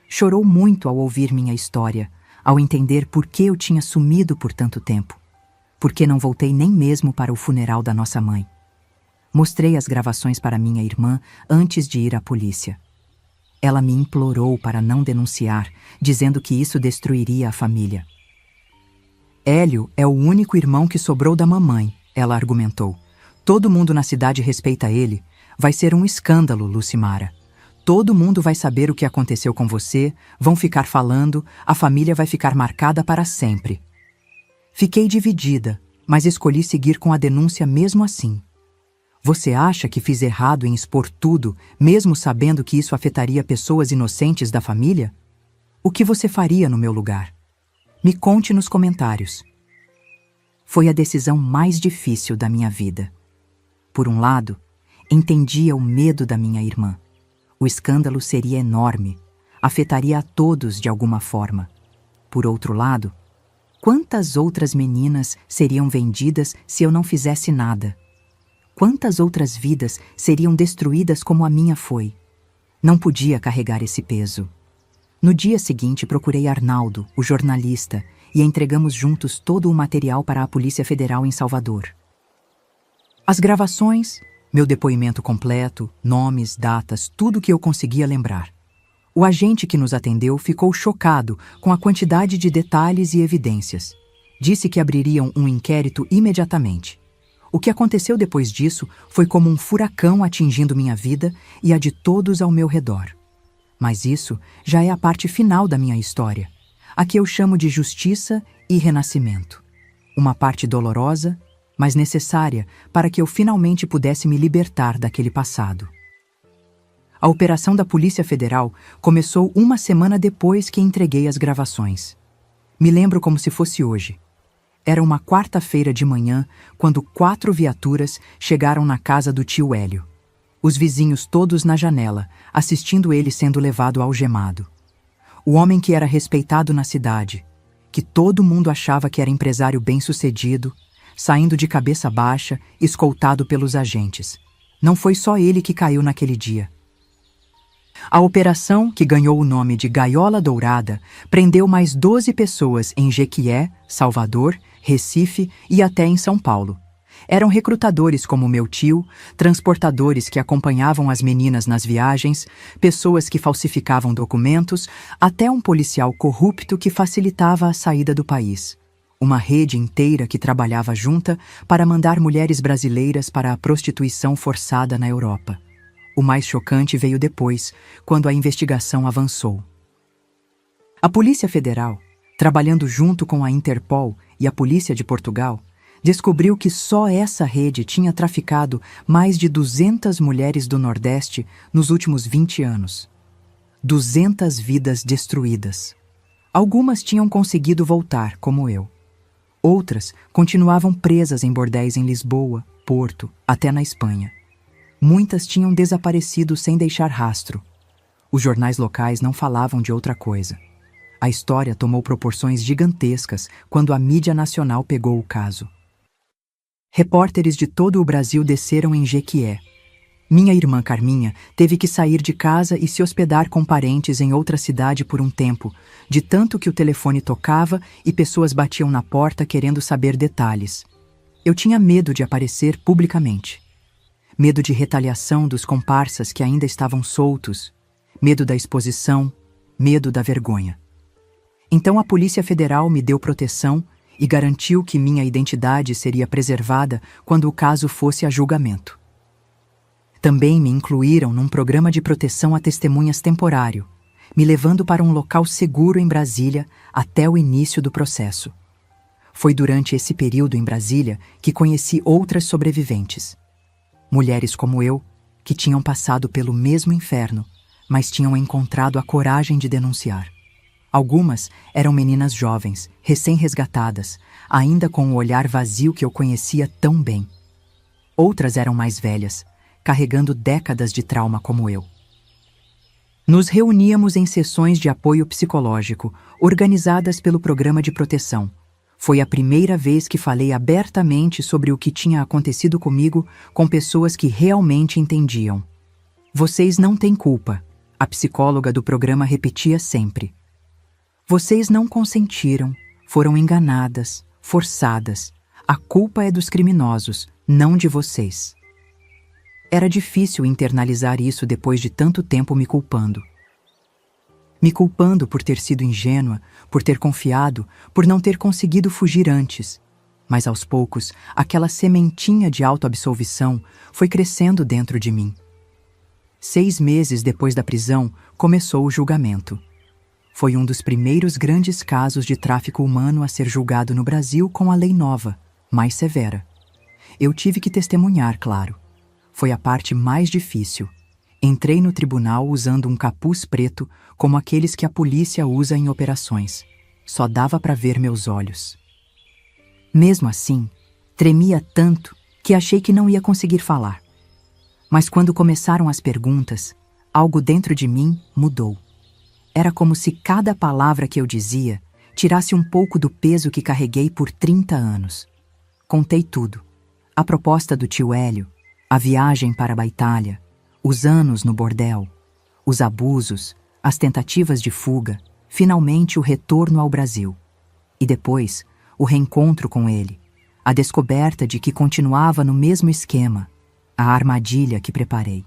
Chorou muito ao ouvir minha história, ao entender por que eu tinha sumido por tanto tempo. Por que não voltei nem mesmo para o funeral da nossa mãe. Mostrei as gravações para minha irmã antes de ir à polícia. Ela me implorou para não denunciar, dizendo que isso destruiria a família. Hélio é o único irmão que sobrou da mamãe, ela argumentou. Todo mundo na cidade respeita ele. Vai ser um escândalo, Lucimara. Todo mundo vai saber o que aconteceu com você, vão ficar falando, a família vai ficar marcada para sempre. Fiquei dividida, mas escolhi seguir com a denúncia mesmo assim. Você acha que fiz errado em expor tudo, mesmo sabendo que isso afetaria pessoas inocentes da família? O que você faria no meu lugar? Me conte nos comentários. Foi a decisão mais difícil da minha vida. Por um lado, entendia o medo da minha irmã. O escândalo seria enorme, afetaria a todos de alguma forma. Por outro lado, quantas outras meninas seriam vendidas se eu não fizesse nada? Quantas outras vidas seriam destruídas como a minha foi? Não podia carregar esse peso. No dia seguinte, procurei Arnaldo, o jornalista, e entregamos juntos todo o material para a Polícia Federal em Salvador. As gravações, Meu depoimento completo, nomes, datas, tudo o que eu conseguia lembrar. O agente que nos atendeu ficou chocado com a quantidade de detalhes e evidências. Disse que abririam um inquérito imediatamente. O que aconteceu depois disso foi como um furacão atingindo minha vida e a de todos ao meu redor. Mas isso já é a parte final da minha história, a que eu chamo de justiça e renascimento. Uma parte dolorosa, mas necessária para que eu finalmente pudesse me libertar daquele passado. A operação da Polícia Federal começou uma semana depois que entreguei as gravações. Me lembro como se fosse hoje. Era uma quarta-feira de manhã, quando 4 viaturas chegaram na casa do tio Hélio. Os vizinhos todos na janela, assistindo ele sendo levado algemado. O homem que era respeitado na cidade, que todo mundo achava que era empresário bem-sucedido, saindo de cabeça baixa, escoltado pelos agentes. Não foi só ele que caiu naquele dia. A operação, que ganhou o nome de Gaiola Dourada, prendeu mais 12 pessoas em Jequié, Salvador, Recife e até em São Paulo. Eram recrutadores como meu tio, transportadores que acompanhavam as meninas nas viagens, pessoas que falsificavam documentos, até um policial corrupto que facilitava a saída do país. Uma rede inteira que trabalhava junta para mandar mulheres brasileiras para a prostituição forçada na Europa. O mais chocante veio depois, quando a investigação avançou. A Polícia Federal, trabalhando junto com a Interpol e a Polícia de Portugal, descobriu que só essa rede tinha traficado mais de 200 mulheres do Nordeste nos últimos 20 anos. 200 vidas destruídas. Algumas tinham conseguido voltar, como eu. Outras continuavam presas em bordéis em Lisboa, Porto, até na Espanha. Muitas tinham desaparecido sem deixar rastro. Os jornais locais não falavam de outra coisa. A história tomou proporções gigantescas quando a mídia nacional pegou o caso. Repórteres de todo o Brasil desceram em Jequié. Minha irmã Carminha teve que sair de casa e se hospedar com parentes em outra cidade por um tempo, de tanto que o telefone tocava e pessoas batiam na porta querendo saber detalhes. Eu tinha medo de aparecer publicamente. Medo de retaliação dos comparsas que ainda estavam soltos, medo da exposição, medo da vergonha. Então a Polícia Federal me deu proteção e garantiu que minha identidade seria preservada quando o caso fosse a julgamento. Também me incluíram num programa de proteção a testemunhas temporário, me levando para um local seguro em Brasília até o início do processo. Foi durante esse período em Brasília que conheci outras sobreviventes. Mulheres como eu, que tinham passado pelo mesmo inferno, mas tinham encontrado a coragem de denunciar. Algumas eram meninas jovens, recém-resgatadas, ainda com o olhar vazio que eu conhecia tão bem. Outras eram mais velhas, carregando décadas de trauma como eu. Nos reuníamos em sessões de apoio psicológico, organizadas pelo Programa de Proteção. Foi a primeira vez que falei abertamente sobre o que tinha acontecido comigo com pessoas que realmente entendiam. Vocês não têm culpa, a psicóloga do programa repetia sempre. Vocês não consentiram, foram enganadas, forçadas. A culpa é dos criminosos, não de vocês. Era difícil internalizar isso depois de tanto tempo me culpando. Me culpando por ter sido ingênua, por ter confiado, por não ter conseguido fugir antes. Mas aos poucos, aquela sementinha de autoabsolvição foi crescendo dentro de mim. 6 meses depois da prisão, começou o julgamento. Foi um dos primeiros grandes casos de tráfico humano a ser julgado no Brasil com a lei nova, mais severa. Eu tive que testemunhar, claro. Foi a parte mais difícil. Entrei no tribunal usando um capuz preto, como aqueles que a polícia usa em operações. Só dava para ver meus olhos. Mesmo assim, tremia tanto que achei que não ia conseguir falar. Mas quando começaram as perguntas, algo dentro de mim mudou. Era como se cada palavra que eu dizia tirasse um pouco do peso que carreguei por 30 anos. Contei tudo. A proposta do tio Hélio, a viagem para a Itália, os anos no bordel, os abusos, as tentativas de fuga, finalmente o retorno ao Brasil. E depois, o reencontro com ele, a descoberta de que continuava no mesmo esquema, a armadilha que preparei.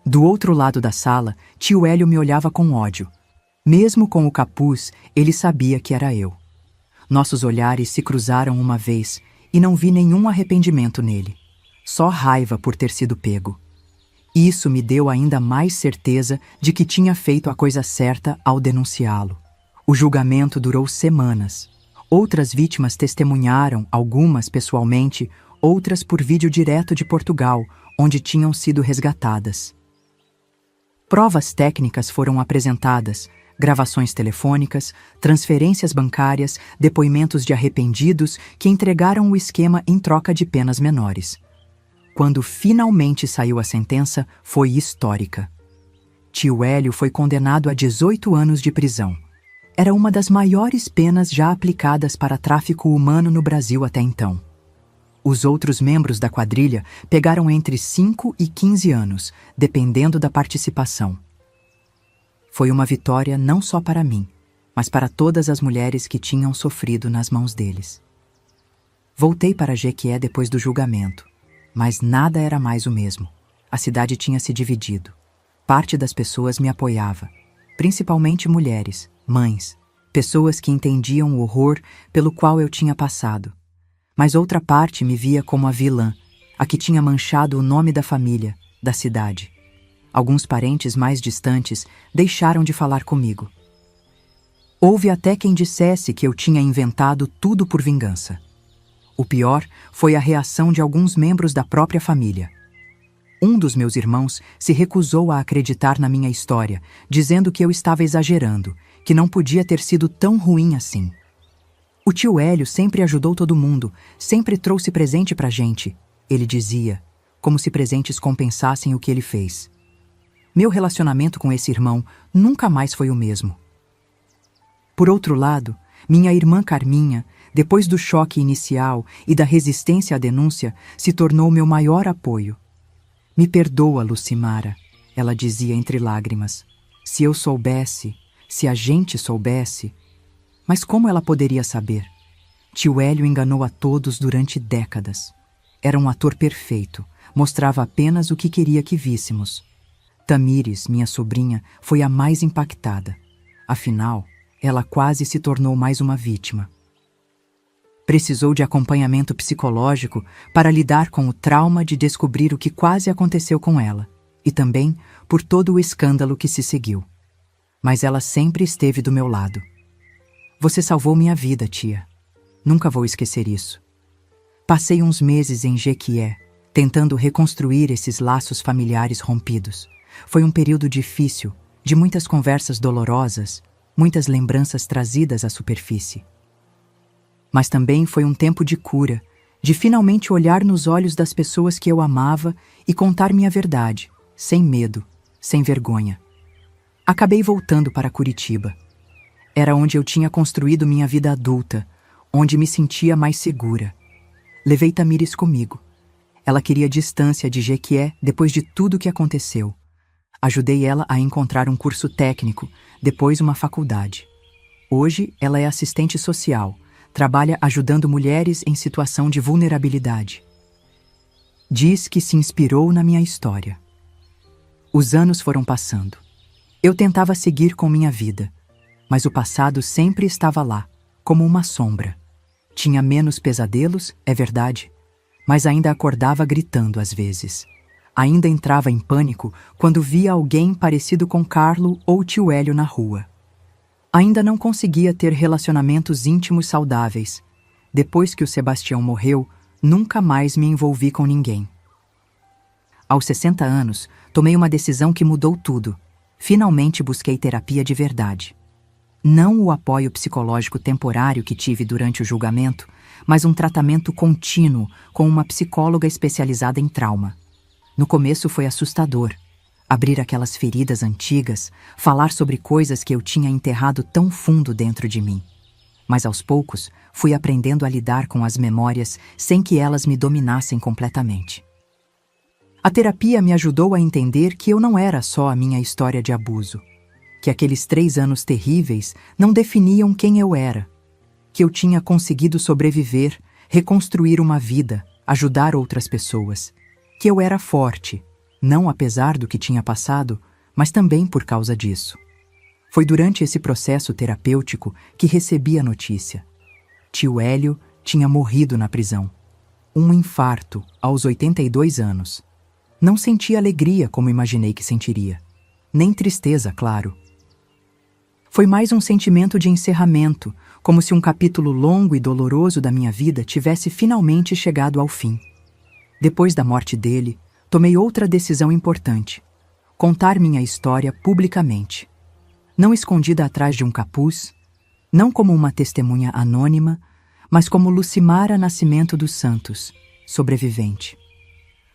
Do outro lado da sala, tio Hélio me olhava com ódio. Mesmo com o capuz, ele sabia que era eu. Nossos olhares se cruzaram uma vez e não vi nenhum arrependimento nele, só raiva por ter sido pego. Isso me deu ainda mais certeza de que tinha feito a coisa certa ao denunciá-lo. O julgamento durou semanas. Outras vítimas testemunharam, algumas pessoalmente, outras por vídeo direto de Portugal, onde tinham sido resgatadas. Provas técnicas foram apresentadas, gravações telefônicas, transferências bancárias, depoimentos de arrependidos que entregaram o esquema em troca de penas menores. Quando finalmente saiu a sentença, foi histórica. Tio Hélio foi condenado a 18 anos de prisão. Era uma das maiores penas já aplicadas para tráfico humano no Brasil até então. Os outros membros da quadrilha pegaram entre 5 e 15 anos, dependendo da participação. Foi uma vitória não só para mim, mas para todas as mulheres que tinham sofrido nas mãos deles. Voltei para Jequié depois do julgamento, mas nada era mais o mesmo. A cidade tinha se dividido. Parte das pessoas me apoiava, principalmente mulheres, mães, pessoas que entendiam o horror pelo qual eu tinha passado. Mas outra parte me via como a vilã, a que tinha manchado o nome da família, da cidade. Alguns parentes mais distantes deixaram de falar comigo. Houve até quem dissesse que eu tinha inventado tudo por vingança. O pior foi a reação de alguns membros da própria família. Um dos meus irmãos se recusou a acreditar na minha história, dizendo que eu estava exagerando, que não podia ter sido tão ruim assim. O tio Hélio sempre ajudou todo mundo, sempre trouxe presente pra gente, ele dizia, como se presentes compensassem o que ele fez. Meu relacionamento com esse irmão nunca mais foi o mesmo. Por outro lado, minha irmã Carminha, depois do choque inicial e da resistência à denúncia, se tornou meu maior apoio. Me perdoa, Lucimara, ela dizia entre lágrimas. Se eu soubesse, se a gente soubesse... Mas como ela poderia saber? Tio Hélio enganou a todos durante décadas. Era um ator perfeito, mostrava apenas o que queria que víssemos. Tamires, minha sobrinha, foi a mais impactada. Afinal, ela quase se tornou mais uma vítima. Precisou de acompanhamento psicológico para lidar com o trauma de descobrir o que quase aconteceu com ela, e também por todo o escândalo que se seguiu. Mas ela sempre esteve do meu lado. Você salvou minha vida, tia. Nunca vou esquecer isso. Passei uns meses em Jequié, tentando reconstruir esses laços familiares rompidos. Foi um período difícil, de muitas conversas dolorosas, muitas lembranças trazidas à superfície. Mas também foi um tempo de cura, de finalmente olhar nos olhos das pessoas que eu amava e contar minha verdade, sem medo, sem vergonha. Acabei voltando para Curitiba. Era onde eu tinha construído minha vida adulta, onde me sentia mais segura. Levei Tamires comigo. Ela queria distância de Jequié depois de tudo o que aconteceu. Ajudei ela a encontrar um curso técnico, depois uma faculdade. Hoje, ela é assistente social, trabalha ajudando mulheres em situação de vulnerabilidade. Diz que se inspirou na minha história. Os anos foram passando. Eu tentava seguir com minha vida, mas o passado sempre estava lá, como uma sombra. Tinha menos pesadelos, é verdade, mas ainda acordava gritando às vezes. Ainda entrava em pânico quando via alguém parecido com Carlo ou tio Hélio na rua. Ainda não conseguia ter relacionamentos íntimos saudáveis. Depois que o Sebastião morreu, nunca mais me envolvi com ninguém. Aos 60 anos, tomei uma decisão que mudou tudo. Finalmente busquei terapia de verdade. Não o apoio psicológico temporário que tive durante o julgamento, mas um tratamento contínuo com uma psicóloga especializada em trauma. No começo foi assustador. Abrir aquelas feridas antigas, falar sobre coisas que eu tinha enterrado tão fundo dentro de mim. Mas aos poucos, fui aprendendo a lidar com as memórias sem que elas me dominassem completamente. A terapia me ajudou a entender que eu não era só a minha história de abuso, que aqueles 3 anos terríveis não definiam quem eu era, que eu tinha conseguido sobreviver, reconstruir uma vida, ajudar outras pessoas, que eu era forte, não apesar do que tinha passado, mas também por causa disso. Foi durante esse processo terapêutico que recebi a notícia. Tio Hélio tinha morrido na prisão. Um infarto aos 82 anos. Não senti alegria como imaginei que sentiria. Nem tristeza, claro. Foi mais um sentimento de encerramento, como se um capítulo longo e doloroso da minha vida tivesse finalmente chegado ao fim. Depois da morte dele, tomei outra decisão importante: contar minha história publicamente. Não escondida atrás de um capuz, não como uma testemunha anônima, mas como Lucimara Nascimento dos Santos, sobrevivente.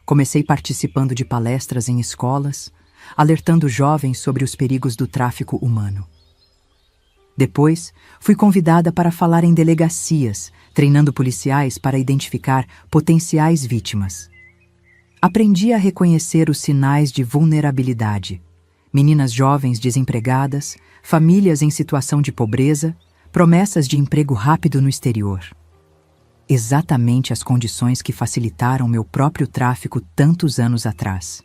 Comecei participando de palestras em escolas, alertando jovens sobre os perigos do tráfico humano. Depois, fui convidada para falar em delegacias, treinando policiais para identificar potenciais vítimas. Aprendi a reconhecer os sinais de vulnerabilidade: meninas jovens desempregadas, famílias em situação de pobreza, promessas de emprego rápido no exterior. Exatamente as condições que facilitaram meu próprio tráfico tantos anos atrás.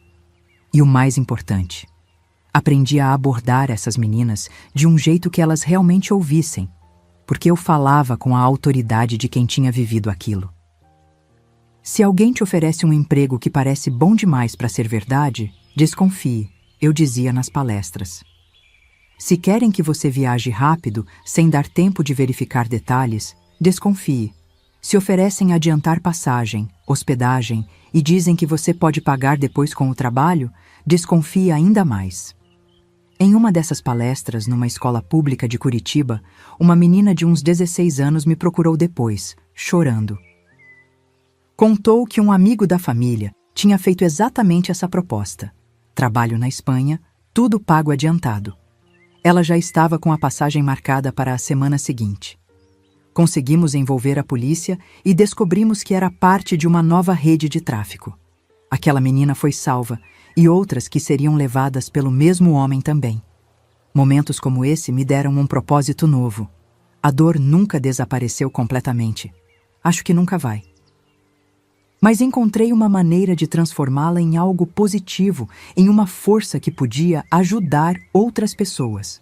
E o mais importante, aprendi a abordar essas meninas de um jeito que elas realmente ouvissem, porque eu falava com a autoridade de quem tinha vivido aquilo. Se alguém te oferece um emprego que parece bom demais para ser verdade, desconfie, eu dizia nas palestras. Se querem que você viaje rápido, sem dar tempo de verificar detalhes, desconfie. Se oferecem adiantar passagem, hospedagem e dizem que você pode pagar depois com o trabalho, desconfie ainda mais. Em uma dessas palestras, numa escola pública de Curitiba, uma menina de uns 16 anos me procurou depois, chorando. Contou que um amigo da família tinha feito exatamente essa proposta. Trabalho na Espanha, tudo pago adiantado. Ela já estava com a passagem marcada para a semana seguinte. Conseguimos envolver a polícia e descobrimos que era parte de uma nova rede de tráfico. Aquela menina foi salva e outras que seriam levadas pelo mesmo homem também. Momentos como esse me deram um propósito novo. A dor nunca desapareceu completamente. Acho que nunca vai. Mas encontrei uma maneira de transformá-la em algo positivo, em uma força que podia ajudar outras pessoas.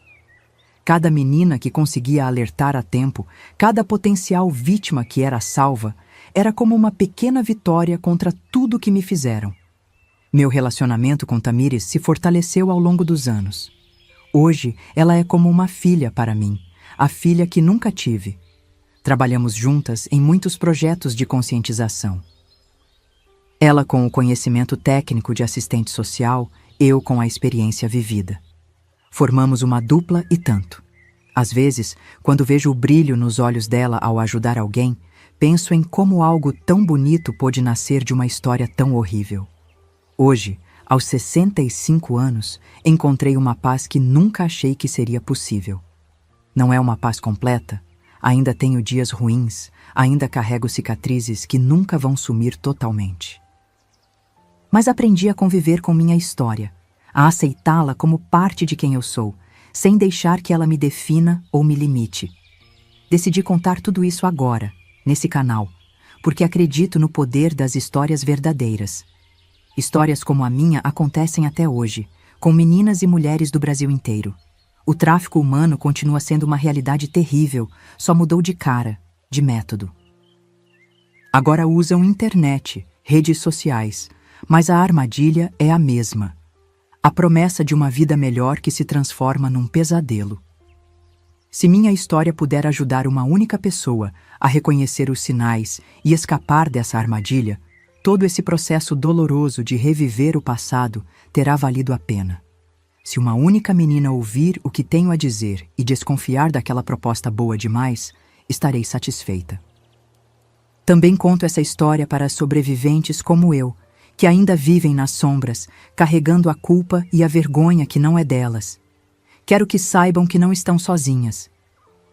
Cada menina que conseguia alertar a tempo, cada potencial vítima que era salva, era como uma pequena vitória contra tudo que me fizeram. Meu relacionamento com Tamires se fortaleceu ao longo dos anos. Hoje, ela é como uma filha para mim, a filha que nunca tive. Trabalhamos juntas em muitos projetos de conscientização. Ela com o conhecimento técnico de assistente social, eu com a experiência vivida. Formamos uma dupla e tanto. Às vezes, quando vejo o brilho nos olhos dela ao ajudar alguém, penso em como algo tão bonito pôde nascer de uma história tão horrível. Hoje, aos 65 anos, encontrei uma paz que nunca achei que seria possível. Não é uma paz completa, ainda tenho dias ruins, ainda carrego cicatrizes que nunca vão sumir totalmente. Mas aprendi a conviver com minha história, a aceitá-la como parte de quem eu sou, sem deixar que ela me defina ou me limite. Decidi contar tudo isso agora, nesse canal, porque acredito no poder das histórias verdadeiras. Histórias como a minha acontecem até hoje, com meninas e mulheres do Brasil inteiro. O tráfico humano continua sendo uma realidade terrível, só mudou de cara, de método. Agora usam internet, redes sociais, mas a armadilha é a mesma. A promessa de uma vida melhor que se transforma num pesadelo. Se minha história puder ajudar uma única pessoa a reconhecer os sinais e escapar dessa armadilha, todo esse processo doloroso de reviver o passado terá valido a pena. Se uma única menina ouvir o que tenho a dizer e desconfiar daquela proposta boa demais, estarei satisfeita. Também conto essa história para sobreviventes como eu, que ainda vivem nas sombras, carregando a culpa e a vergonha que não é delas. Quero que saibam que não estão sozinhas,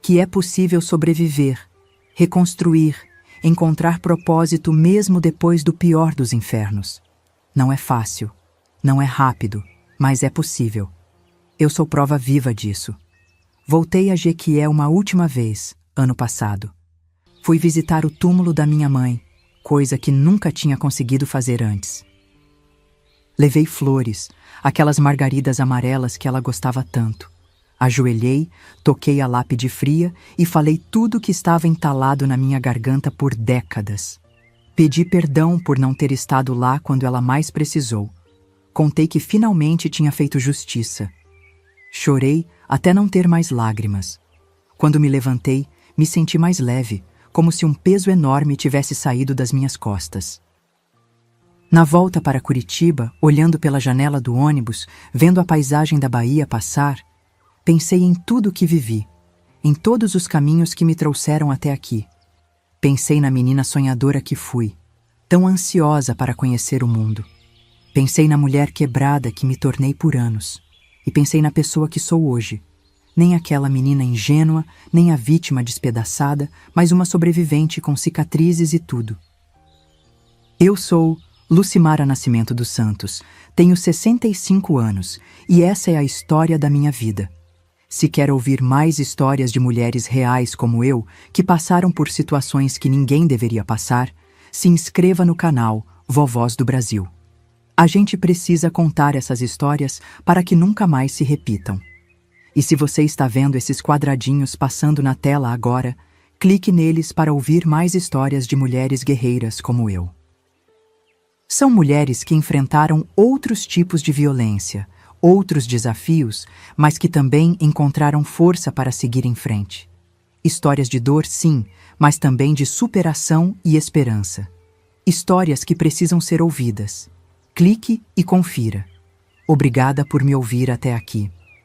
que é possível sobreviver, reconstruir, encontrar propósito mesmo depois do pior dos infernos. Não é fácil, não é rápido, mas é possível. Eu sou prova viva disso. Voltei a Jequié uma última vez, ano passado. Fui visitar o túmulo da minha mãe, coisa que nunca tinha conseguido fazer antes. Levei flores, aquelas margaridas amarelas que ela gostava tanto. Ajoelhei, toquei a lápide fria e falei tudo que estava entalado na minha garganta por décadas. Pedi perdão por não ter estado lá quando ela mais precisou. Contei que finalmente tinha feito justiça. Chorei até não ter mais lágrimas. Quando me levantei, me senti mais leve, como se um peso enorme tivesse saído das minhas costas. Na volta para Curitiba, olhando pela janela do ônibus, vendo a paisagem da Bahia passar, pensei em tudo o que vivi, em todos os caminhos que me trouxeram até aqui. Pensei na menina sonhadora que fui, tão ansiosa para conhecer o mundo. Pensei na mulher quebrada que me tornei por anos. E pensei na pessoa que sou hoje. Nem aquela menina ingênua, nem a vítima despedaçada, mas uma sobrevivente com cicatrizes e tudo. Eu sou Lucimara Nascimento dos Santos, tenho 65 anos e essa é a história da minha vida. Se quer ouvir mais histórias de mulheres reais como eu, que passaram por situações que ninguém deveria passar, se inscreva no canal Vovós do Brasil. A gente precisa contar essas histórias para que nunca mais se repitam. E se você está vendo esses quadradinhos passando na tela agora, clique neles para ouvir mais histórias de mulheres guerreiras como eu. São mulheres que enfrentaram outros tipos de violência, outros desafios, mas que também encontraram força para seguir em frente. Histórias de dor, sim, mas também de superação e esperança. Histórias que precisam ser ouvidas. Clique e confira. Obrigada por me ouvir até aqui.